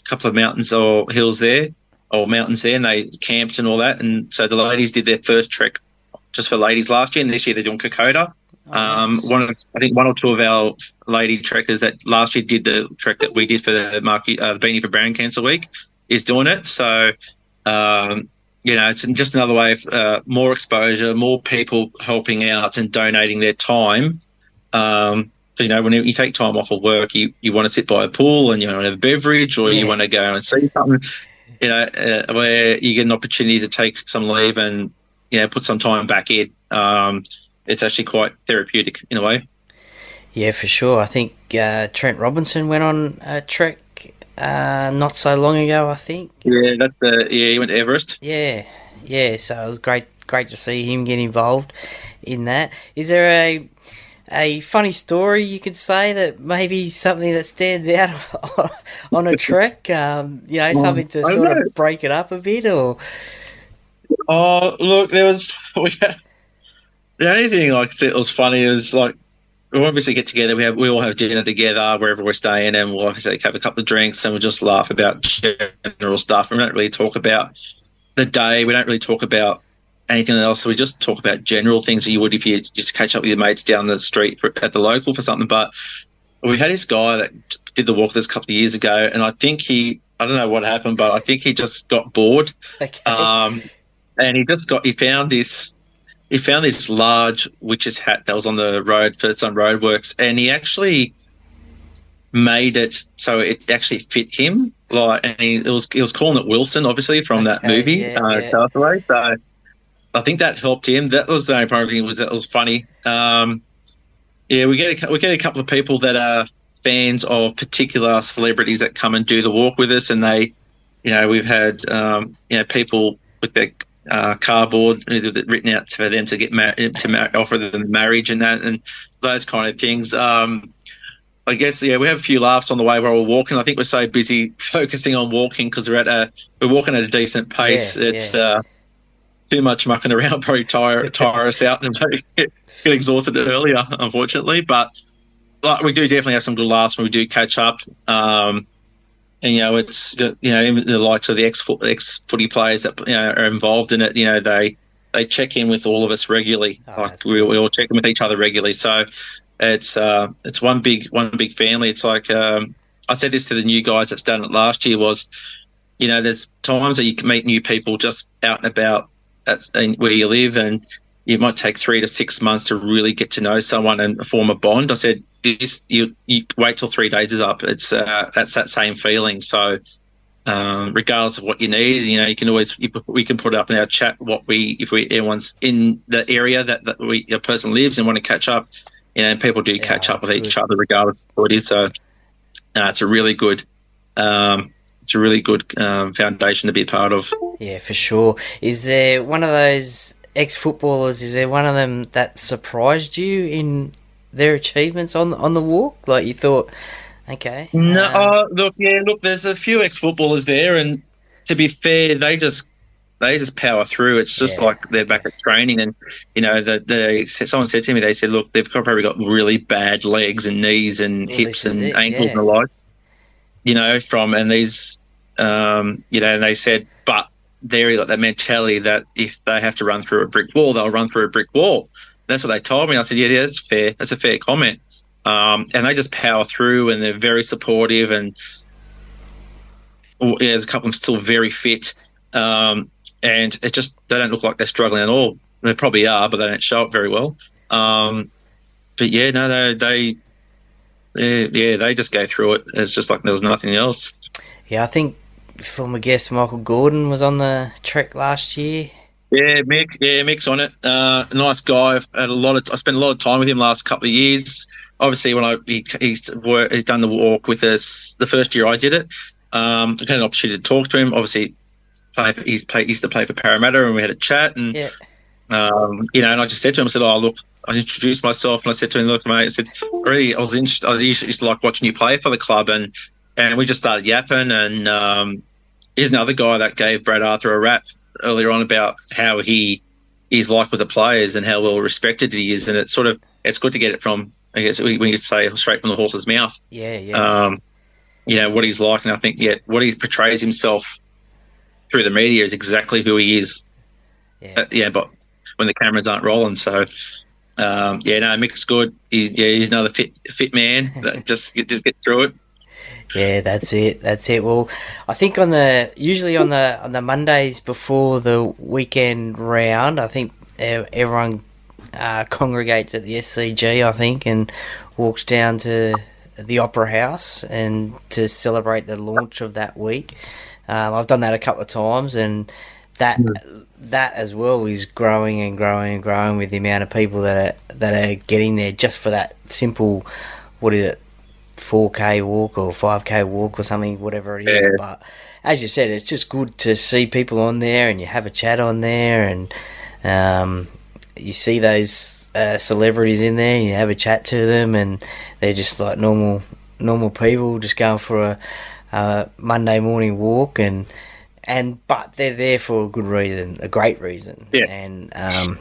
couple of mountains or hills there, or mountains there, and they camped and all that. And so the ladies did their first trek just for ladies last year, and this year they're doing Kokoda. Nice. I think one or two of our lady trekkers that last year did the trek that we did for the Beanie for Brown Cancer Week is doing it. So, it's just another way of more exposure, more people helping out and donating their time. When you take time off of work, you want to sit by a pool and you want to have a beverage, or you want to go and see something, where you get an opportunity to take some leave and, put some time back in. It's actually quite therapeutic in a way. Yeah, for sure. I think Trent Robinson went on a trek not so long ago, I think. Yeah, he went to Everest. Yeah. So it was great to see him get involved in that. Is there a funny story you could say that maybe something that stands out on a trek? Something to sort of break it up a bit, or? Oh, look, the only thing that was funny is we obviously get together. We all have dinner together wherever we're staying, and we'll obviously have a couple of drinks, and we'll just laugh about general stuff. We don't really talk about the day. We don't really talk about anything else. So we just talk about general things that you would if you just catch up with your mates down the street at the local for something. But we had this guy that did the walk with us a couple of years ago, and I think I don't know what happened, but I think he just got bored. Okay. And he found this large witch's hat that was on the road for some roadworks, and he actually made it so it actually fit him. And he was calling it Wilson, obviously, from that movie, Castaway. So I think that helped him. That was the only problem. That was funny. We get a couple of people that are fans of particular celebrities that come and do the walk with us, and they, we've had people with their cardboard written out for them to get married, offer them marriage and that, and those kind of things. I guess we have a few laughs on the way while we're walking. I think we're so busy focusing on walking because we're walking at a decent pace. too much mucking around probably tire us out and get exhausted earlier, unfortunately. But like, we do definitely have some good laughs when we do catch up. And it's even the likes of the ex footy players that are involved in it. They check in with all of us regularly. We all check in with each other regularly. So it's one big family. It's like I said this to the new guys that's done it last year was, there's times that you can meet new people just out and about where you live, and you might take 3 to 6 months to really get to know someone and form a bond. I said, you wait till 3 days is up. It's that's that same feeling. So regardless of what you need, you can always, we can put up in our chat if everyone's in the area that a person lives and want to catch up. And people do catch up with each other regardless of what it is. So it's a really good. It's a really good foundation to be a part of. Yeah, for sure. Is there one of those ex-footballers? Is there one of them that surprised you in their achievements on the walk? Like you thought, okay. No, look, there's a few ex-footballers there, and to be fair, they just power through. It's just like they're back at training, and someone said to me, they said, look, they've probably got really bad legs and knees and hips and ankles and the likes. And these, and they said, but they're got that mentality that if they have to run through a brick wall, they'll run through a brick wall. That's what they told me. I said, yeah, that's fair. That's a fair comment. And they just power through, and they're very supportive, and there's a couple of them still very fit. And it's just, they don't look like they're struggling at all. They probably are, but they don't show it very well. But yeah, no, they just go through it. It's just like there was nothing else. Yeah, I think former guest Michael Gordon was on the trek last year. Yeah, Mick's on it. Nice guy. I spent a lot of time with him last couple of years. Obviously, when he's done the walk with us the first year I did it, I had an opportunity to talk to him. Obviously, he used to play for Parramatta, and we had a chat. And and I just said to him, I said, "Oh, look," I introduced myself, and I said to him, "Look, mate," I said, "Really, I was interested. I used to like watching you play for the club," and we just started yapping. And here's another guy that gave Brad Arthur a rap earlier on about how he is like with the players and how well respected he is, and it's good to get it from, I guess we could say, straight from the horse's mouth. What he's like, and I think what he portrays himself through the media is exactly who he is. But when the cameras aren't rolling, so Mick's good. He's another fit man that just get through it. Yeah, that's it. Well, I think usually on the Mondays before the weekend round, I think everyone congregates at the SCG, I think, and walks down to the Opera House and to celebrate the launch of that week. I've done that a couple of times, and that as well is growing and growing and growing with the amount of people that are getting there just for that simple, 4K walk or 5K walk or something, whatever it is. But as you said, it's just good to see people on there, and you have a chat on there, and you see those celebrities in there, and you have a chat to them, and they're just like normal people just going for a Monday morning walk, but they're there for a good reason, a great reason, and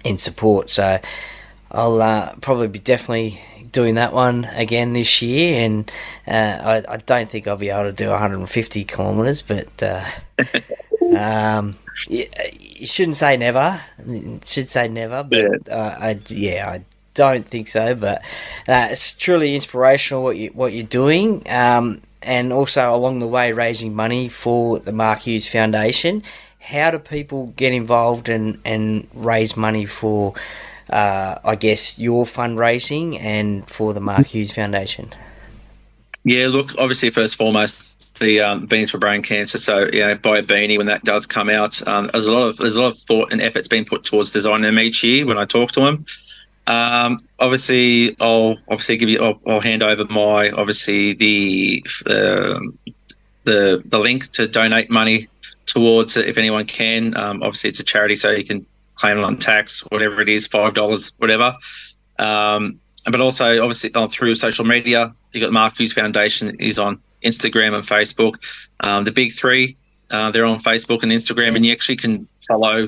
in support. So I'll probably be definitely doing that one again this year, and I don't think I'll be able to do 150 kilometres, but you shouldn't say never. You should say never, but I don't think so. But it's truly inspirational what you're doing, and also along the way raising money for the Mark Hughes Foundation. How do people get involved and raise money for, I guess, your fundraising and for the Mark Hughes Foundation? Yeah, look, obviously, first and foremost, the Beanies for Brain Cancer. So, buy a beanie when that does come out. There's a lot of thought and effort's been put towards designing them each year when I talk to them. I'll hand over the link to donate money towards it if anyone can. Obviously, it's a charity, so you can claim it on tax, whatever it is, $5, whatever. But also, obviously, through social media, you got the Mark Hughes Foundation is on Instagram and Facebook. The big three, They're on Facebook and Instagram, and you actually can follow.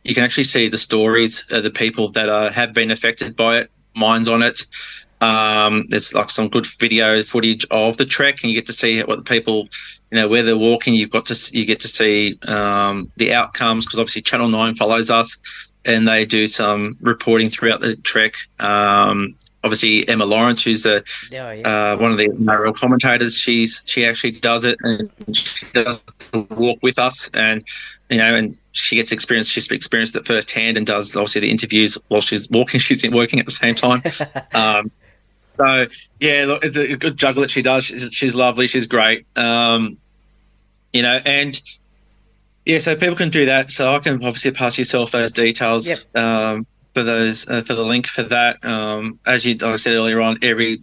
You can actually see the stories of the people that have been affected by it. Mine's on it. There's like some good video footage of the trek, and you get to see what the people, where they're walking. You get to see the outcomes, because obviously Channel 9 follows us, and they do some reporting throughout the trek. Obviously Emma Lawrence, who's one of the NRL commentators, she actually does it, and she does the walk with us, and and she gets experience. She's experienced it firsthand, and does obviously the interviews while she's walking. She's working at the same time. So yeah, look, it's a good juggle that she does. She's lovely. She's great. And yeah, so people can do that. So I can obviously pass yourself those details. Yep. For the link for that. As like I said earlier on, every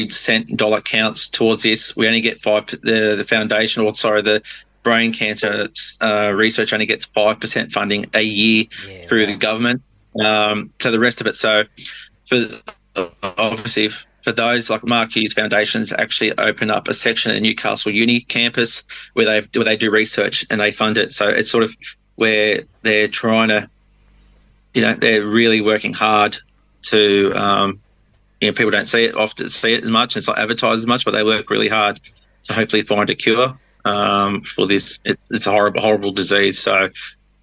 cent dollar counts towards this. We only get the foundation, the brain cancer research only gets 5% funding a year through the government. So the rest of it. So obviously for those, like Mark Hughes Foundation's actually open up a section at Newcastle Uni campus where they do research and they fund it. So it's sort of where they're trying to, they're really working hard to, people don't see it as much. It's not advertised as much, but they work really hard to hopefully find a cure for this. It's a horrible disease. So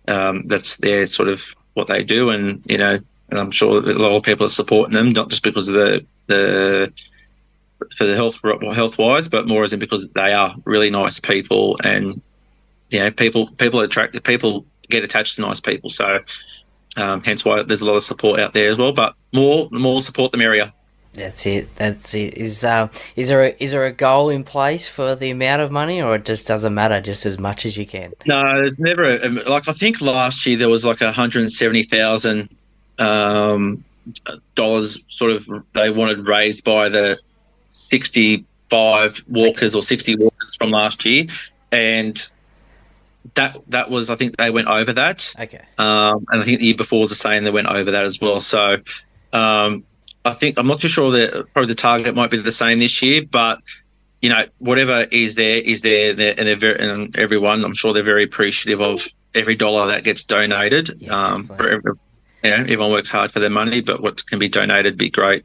that's their sort of what they do, and and I'm sure that a lot of people are supporting them, not just because of the for the health wise, but more as in because they are really nice people, and people get attached to nice people. So hence why there's a lot of support out there as well. But the more support, the merrier. That's it. Is there a goal in place for the amount of money, or it just doesn't matter, just as much as you can? No, there's never I think last year there was like $170,000 dollars sort of they wanted raised by the 65 walkers or 60 walkers from last year, and that was, I think they went over that. Okay. And I think the year before was the same, they went over that as well. So I think, I'm not too sure that probably the target might be the same this year, but whatever is there, and everyone, I'm sure they're very appreciative of every dollar that gets donated. Everyone works hard for their money, but what can be donated be great.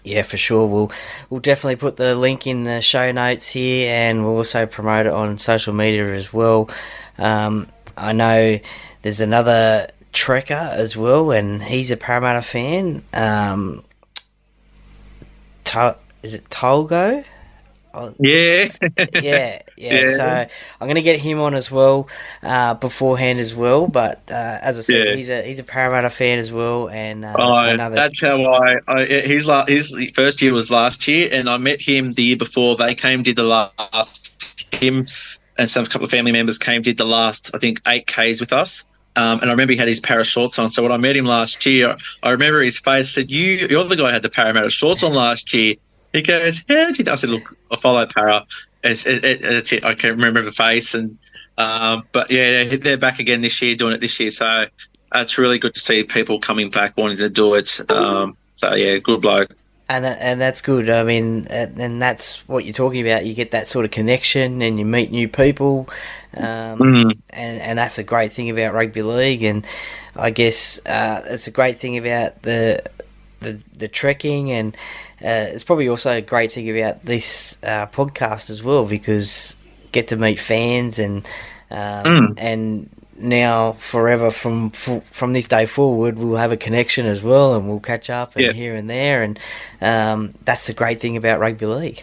Yeah, for sure. We'll definitely put the link in the show notes here, and we'll also promote it on social media as well. I know there's another trekker as well, and he's a Parramatta fan. Is it Tolgo? Yeah. Yeah. So I'm going to get him on as well beforehand as well. But as I said, he's a Parramatta fan as well. And that's how his first year was last year, and I met him the year before. They did the last. Him and a couple of family members did the last, I think, 8Ks with us. And I remember he had his Parra shorts on. So when I met him last year, I remember his face said, "You're the guy who had the Parramatta shorts on last year." He goes, "How did you?" I said, "Look, I follow Parra." It's it. I can't remember the face, and but yeah, they're back again this year, doing it this year. So it's really good to see people coming back wanting to do it. So yeah, good bloke. And that's good. I mean, and that's what you're talking about. You get that sort of connection, and you meet new people, and that's a great thing about rugby league. And I guess it's a great thing about the trekking, and it's probably also a great thing about this podcast as well, because get to meet fans, and now forever from this day forward, we'll have a connection as well, and we'll catch up and here and there, and that's the great thing about rugby league.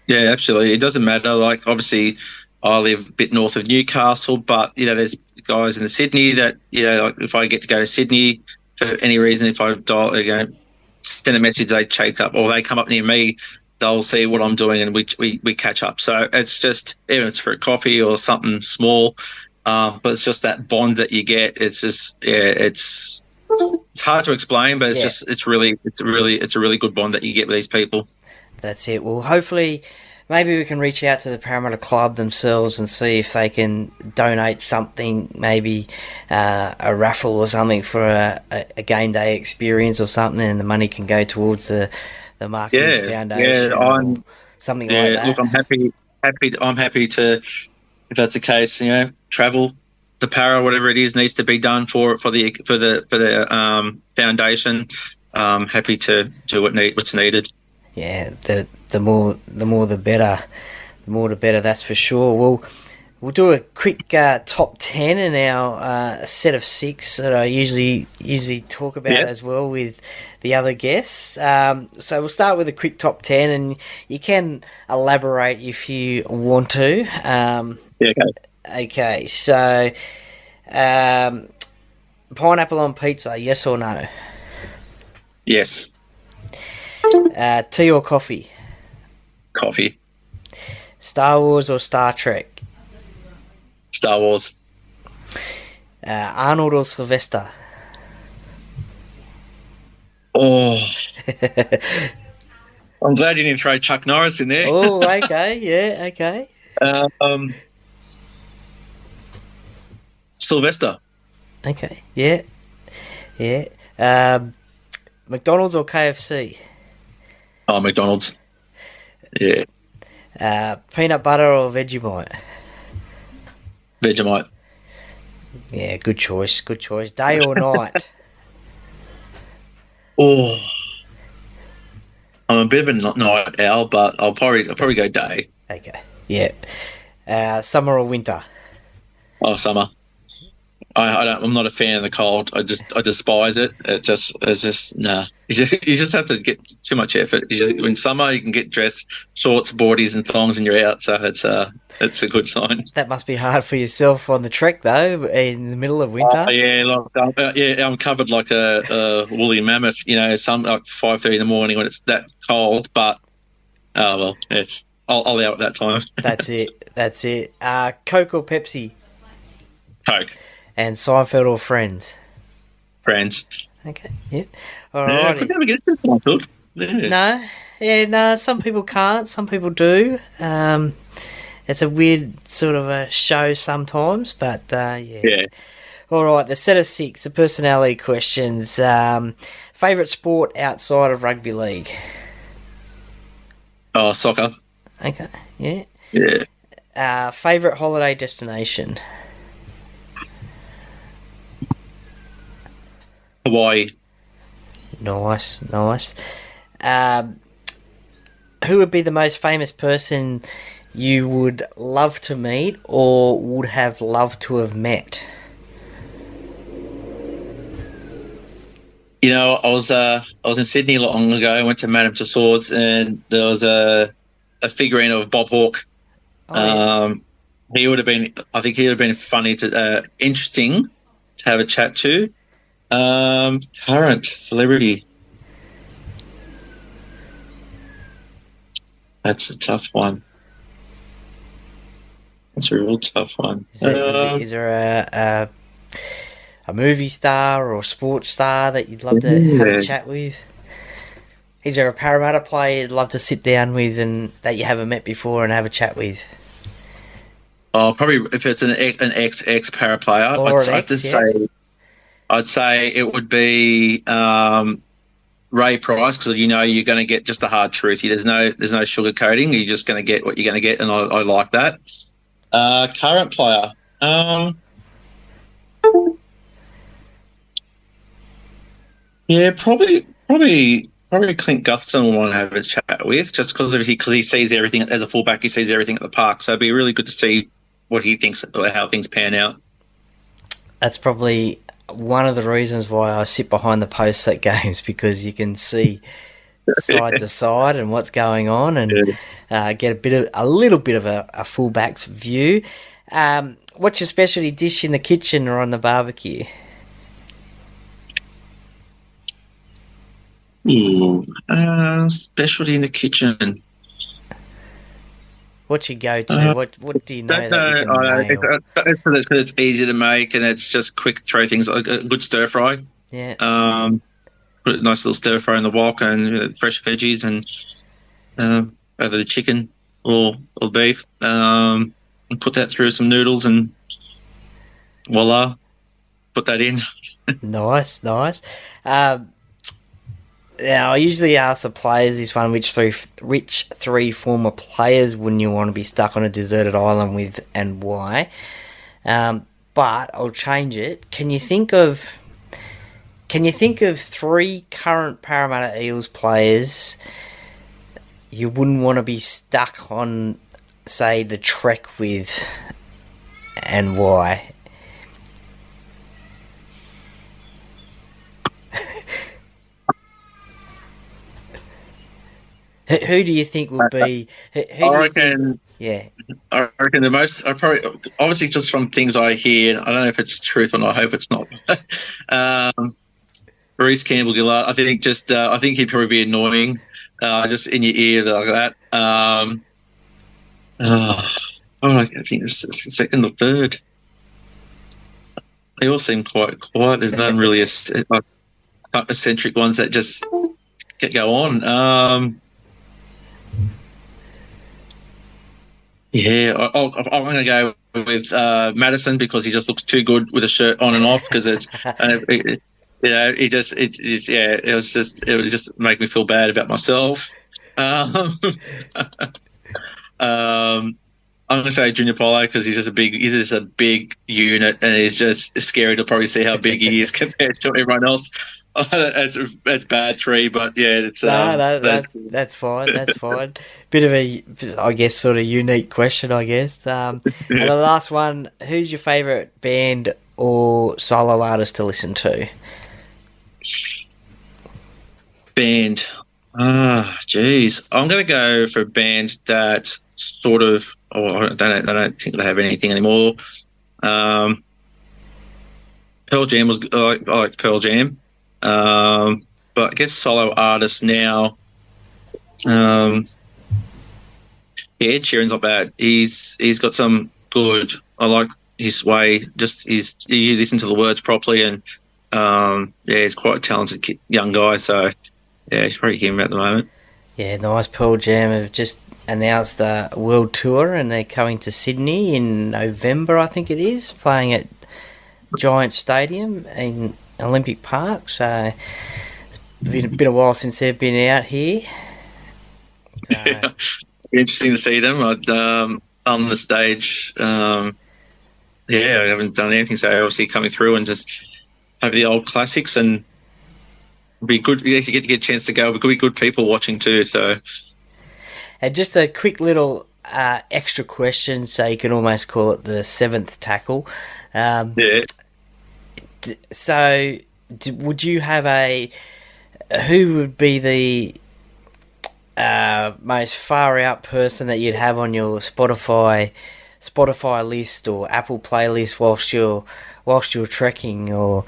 Yeah, absolutely. It doesn't matter. Like, obviously, I live a bit north of Newcastle, but there's guys in Sydney that like if I get to go to Sydney for any reason, if I send a message, they take up, or they come up near me, they'll see what I'm doing, and we catch up. So it's just, even if it's for a coffee or something small. But it's just that bond that you get. It's just, it's hard to explain, but it's a really good bond that you get with these people. That's it. Well, hopefully, maybe we can reach out to the Parramatta Club themselves and see if they can donate something, maybe a raffle or something for a game day experience or something, and the money can go towards the Mark Hughes Foundation or something like that. Look, I'm happy to if that's the case, travel to Para, whatever it is needs to be done for the foundation. Happy to do what's needed. Yeah, the more the better. The more the better, that's for sure. We'll do a quick top 10 in our set of 6 that I usually talk about as well with the other guests. So we'll start with a quick top 10, and you can elaborate if you want to. Okay, so pineapple on pizza, yes or no? Yes. Tea or coffee? Coffee. Star Wars or Star Trek? Star Wars. Arnold or Sylvester? Oh. I'm glad you didn't throw Chuck Norris in there. Oh, okay, yeah, okay. Sylvester. Okay, yeah. McDonald's or KFC? Oh, McDonald's. Yeah. Peanut butter or Vegemite? Vegemite. Yeah, good choice. Day or night? Oh. I'm a bit of a night owl, but I'll probably go day. Okay, yeah. Summer or winter? Oh, summer. I'm not a fan of the cold. I despise it. It's just nah. You just have to get too much effort. In summer you can get dressed, shorts, boardies, and thongs, and you're out. So it's a good sign. That must be hard for yourself on the trek though, in the middle of winter. I'm covered like a woolly mammoth. Some like 5:30 in the morning when it's that cold. But I'll out at that time. That's it. Coke or Pepsi? Coke. And Seinfeld or Friends? Friends. Okay, yeah. All right. I never get to Seinfeld. Yeah. No, some people can't, some people do. It's a weird sort of a show sometimes, but yeah. Yeah. All right, the set of 6, the personality questions. Favourite sport outside of rugby league? Oh, soccer. Okay, yeah. Yeah. Favourite holiday destination? Hawaii. Nice. Who would be the most famous person you would love to meet or would have loved to have met? I was in Sydney long ago. I went to Madame Tussauds, and there was a figurine of Bob Hawke. Oh, yeah. I think he would have been funny interesting to have a chat to. Current celebrity. That's a tough one. That's a real tough one. Is there a movie star or a sports star that you'd love to have a chat with? Is there a Parramatta player you'd love to sit down with and that you haven't met before and have a chat with? Oh, probably if it's an ex Para player, I'd say it would be Ray Price, because you're going to get just the hard truth. There's no sugarcoating. You're just going to get what you're going to get, and I like that. Current player, yeah, probably Clint Gutherson will want to have a chat with, just because he sees everything as a fullback. He sees everything at the park, so it'd be really good to see what he thinks or how things pan out. That's probably one of the reasons why I sit behind the posts at games, because you can see side to side and what's going on, and get a little bit of a fullback's view. What's your specialty dish in the kitchen or on the barbecue? Specialty in the kitchen. What's your go-to? What do you know that you can nail? It's because it's easy to make and it's just quick. Throw things like a good stir fry. Yeah. Put a nice little stir fry in the wok and fresh veggies and over the chicken or beef. And put that through some noodles and voila, put that in. Nice. Now, I usually ask the players this one: which three former players wouldn't you want to be stuck on a deserted island with, and why? But I'll change it. Can you think of three current Parramatta Eels players you wouldn't want to be stuck on, say, the trek with, and why? Who do you think would be? Who I do you reckon. think? Yeah. I reckon the most. I probably, obviously, just from things I hear. I don't know if it's truth or not. I hope it's not. Bruce Campbell-Gillard. I think I think he'd probably be annoying, just in your ear like that. I think it's the second or third. They all seem quite quiet. There's none really eccentric ones that just go on. Yeah, I'm going to go with Madison because he just looks too good with a shirt on and off. Because it was just make me feel bad about myself. I'm going to say Junior Polo because he's just a big unit, and he's just scary to probably see how big he is compared to everyone else. That's bad tree, but yeah, it's that's fine. That's fine. Bit of a, I guess, sort of unique question, I guess. And the last one: who's your favourite band or solo artist to listen to? Band. Geez, I'm going to go for a band that sort of. Oh, I don't think they have anything anymore. Pearl Jam was. I like Pearl Jam. But I guess solo artists now. Ed Sheeran's not bad. He's got some good. I like his way. You listen to the words properly, and he's quite a talented young guy. So yeah, he's probably him at the moment. Yeah, nice. Pearl Jam have just announced a world tour, and they're coming to Sydney in November, I think it is, playing at Giant Stadium in Olympic Park. So it's been a while since they've been out here. So, yeah. Interesting to see them on the stage. I haven't done anything, so obviously coming through and just have the old classics and be good. You actually get to get a chance to go. But could be good people watching too. So, and just a quick little extra question, so you can almost call it the seventh tackle. So, would you have who would be the most far out person that you'd have on your Spotify list or Apple playlist whilst you're trekking, or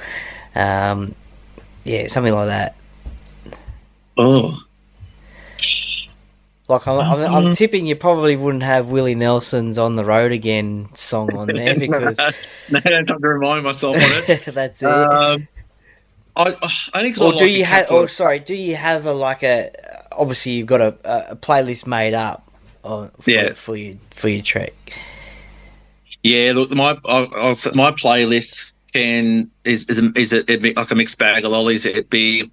something like that? Oh, like I'm tipping you probably wouldn't have Willie Nelson's "On the Road Again" song on there because no, I don't have to remind myself on it. That's it. I think. Or do you have? Or sorry, do you have obviously you've got a playlist made up for your trek? Yeah, look, my playlist is like a mixed bag of lollies. It'd be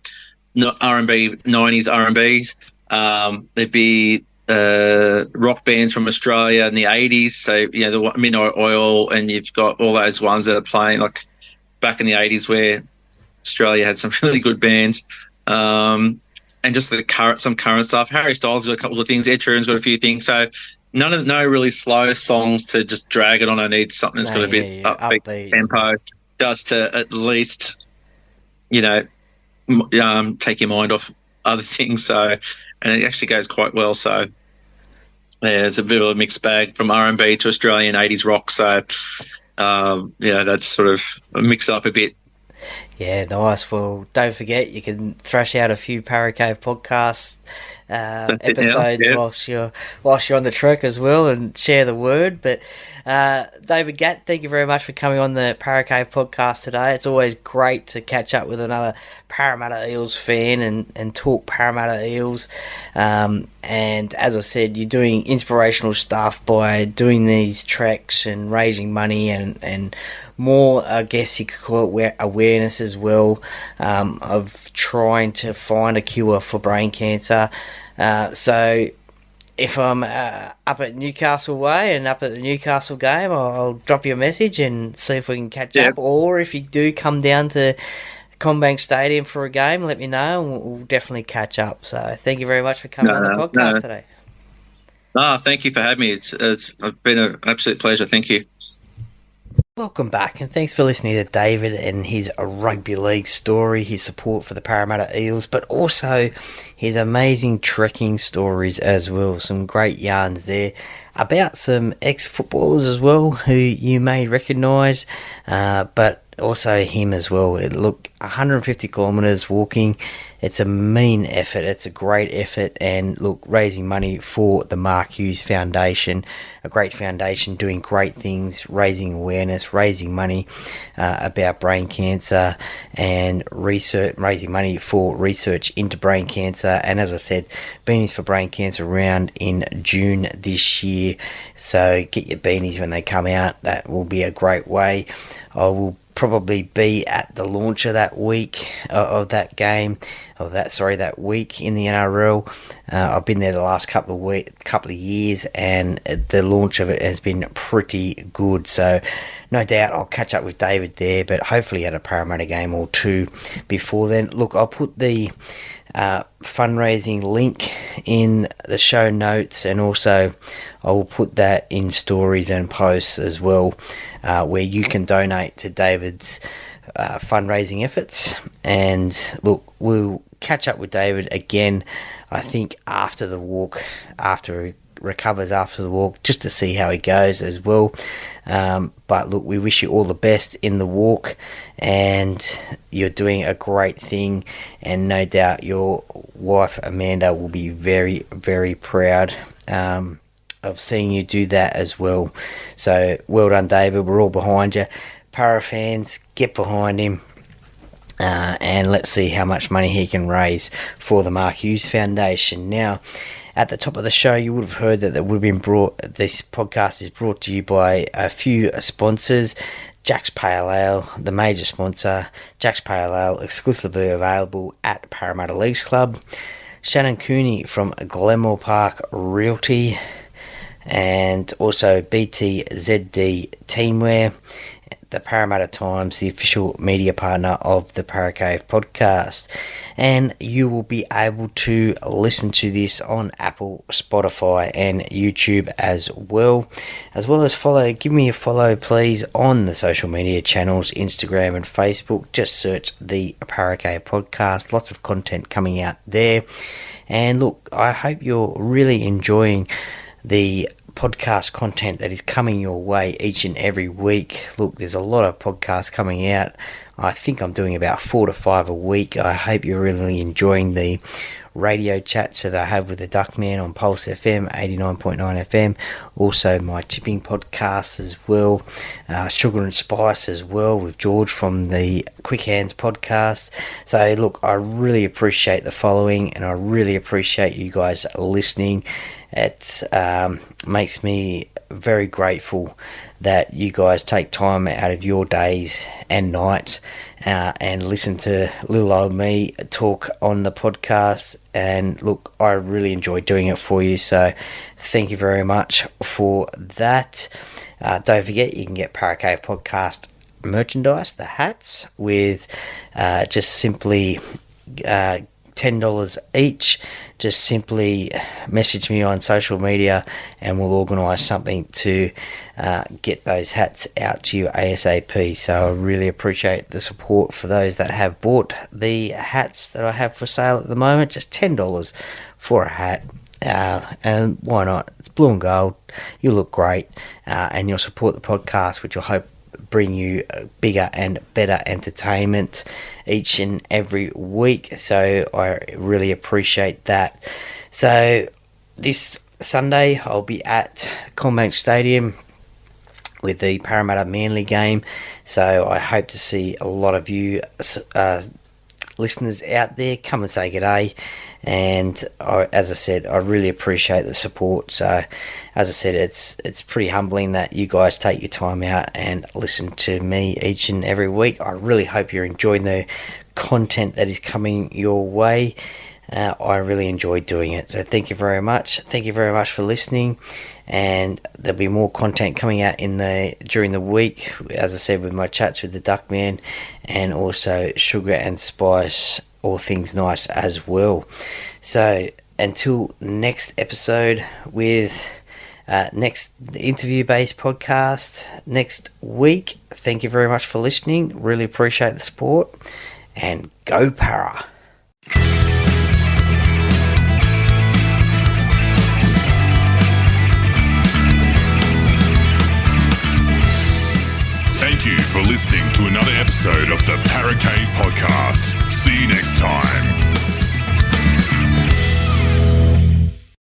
R&B, 90s R&Bs. There'd be rock bands from Australia in the 80s. So the Midnight Oil, and you've got all those ones that are playing like back in the 80s where Australia had some really good bands. And just some current stuff. Harry Styles got a couple of things. Ed Sheeran's got a few things. So no really slow songs to just drag it on. I need something that's got a bit upbeat tempo, just to at least take your mind off other things. So, and it actually goes quite well. So yeah, it's a bit of a mixed bag from R&B to Australian 80s rock. So that's sort of mix up a bit. Yeah, nice. Well, don't forget, you can thrash out a few Parra Cave podcast episodes whilst you're on the trek as well, and share the word. But David Gatt, thank you very much for coming on the Parra Cave podcast today. It's always great to catch up with another Parramatta Eels fan and talk Parramatta Eels. And as I said, you're doing inspirational stuff by doing these treks and raising money and more, I guess you could call it, awareness as well, of trying to find a cure for brain cancer. So if I'm up at Newcastle way and up at the Newcastle game, I'll drop you a message and see if we can catch up. Or if you do come down to Combank Stadium for a game, let me know and we'll definitely catch up. So thank you very much for coming on the podcast today. Thank you for having me. It's been an absolute pleasure. Thank you. Welcome back, and thanks for listening to David and his rugby league story, his support for the Parramatta Eels, but also his amazing trekking stories as well. Some great yarns there about some ex-footballers as well who you may recognise, but also him as well. Look, 150 kilometres walking, it's a mean effort, it's a great effort, and look, raising money for the Mark Hughes Foundation, a great foundation doing great things, raising awareness, raising money about brain cancer and research, raising money for research into brain cancer. And as I said, Beanies for Brain Cancer round in June this year, so get your beanies when they come out. That will be a great way. I will probably be at the launch of that week of that game, that week in the NRL. I've been there the last couple of years, and the launch of it has been pretty good. So no doubt I'll catch up with David there, but hopefully at a Parramatta game or two before then. Look, I'll put the fundraising link in the show notes, and also I will put that in stories and posts as well, where you can donate to David's fundraising efforts. And look, we'll catch up with David again, I think after the walk, after he recovers after the walk, just to see how he goes as well. But look, we wish you all the best in the walk, and you're doing a great thing, and no doubt your wife Amanda will be very, very proud of seeing you do that as well. So well done, David. We're all behind you. Para fans, get behind him, and let's see how much money he can raise for the Mark Hughes Foundation. Now, at the top of the show, you would have heard that this podcast is brought to you by a few sponsors. Jack's Pale Ale, the major sponsor. Jack's Pale Ale, exclusively available at Parramatta Leagues Club. Shannon Cooney from Glenmore Park Realty, and also BTZD Teamwear, the Parramatta Times, the official media partner of the Paracave podcast. And you will be able to listen to this on Apple, Spotify and YouTube as well as give me a follow please on the social media channels, Instagram and Facebook. Just search the Paracave podcast, lots of content coming out there. And look, I hope you're really enjoying the podcast content that is coming your way each and every week. Look, there's a lot of podcasts coming out. I think I'm doing about 4 to 5 a week. I hope you're really enjoying the radio chats that I have with the Duckman on Pulse FM 89.9 FM. Also my tipping podcasts as well, Sugar and Spice as well with George from the Quick Hands podcast. So look, I really appreciate the following, and I really appreciate you guys listening. It makes me very grateful that you guys take time out of your days and nights and listen to little old me talk on the podcast. And look, I really enjoy doing it for you, so thank you very much for that. Don't forget, you can get Paracave Podcast merchandise, the hats, with just simply $10 each. Just simply message me on social media and we'll organise something to get those hats out to you ASAP. So I really appreciate the support for those that have bought the hats that I have for sale at the moment. Just $10 for a hat. And why not? It's blue and gold. You look great, and you'll support the podcast, which I hope bring you bigger and better entertainment each and every week. So I really appreciate that. So this Sunday I'll be at Combank Stadium with the Parramatta Manly game, so I hope to see a lot of you listeners out there, come and say g'day. And as I said, I really appreciate the support. So, as I said, it's pretty humbling that you guys take your time out and listen to me each and every week. I really hope you're enjoying the content that is coming your way. I really enjoy doing it. So thank you very much. Thank you very much for listening. And there'll be more content coming out during the week, as I said, with my chats with the Duckman, and also Sugar and Spice, all things nice as well. So until next episode with next interview-based podcast next week, thank you very much for listening. Really appreciate the support, and go Para. Thank you for listening to another episode of the Parramatta Podcast.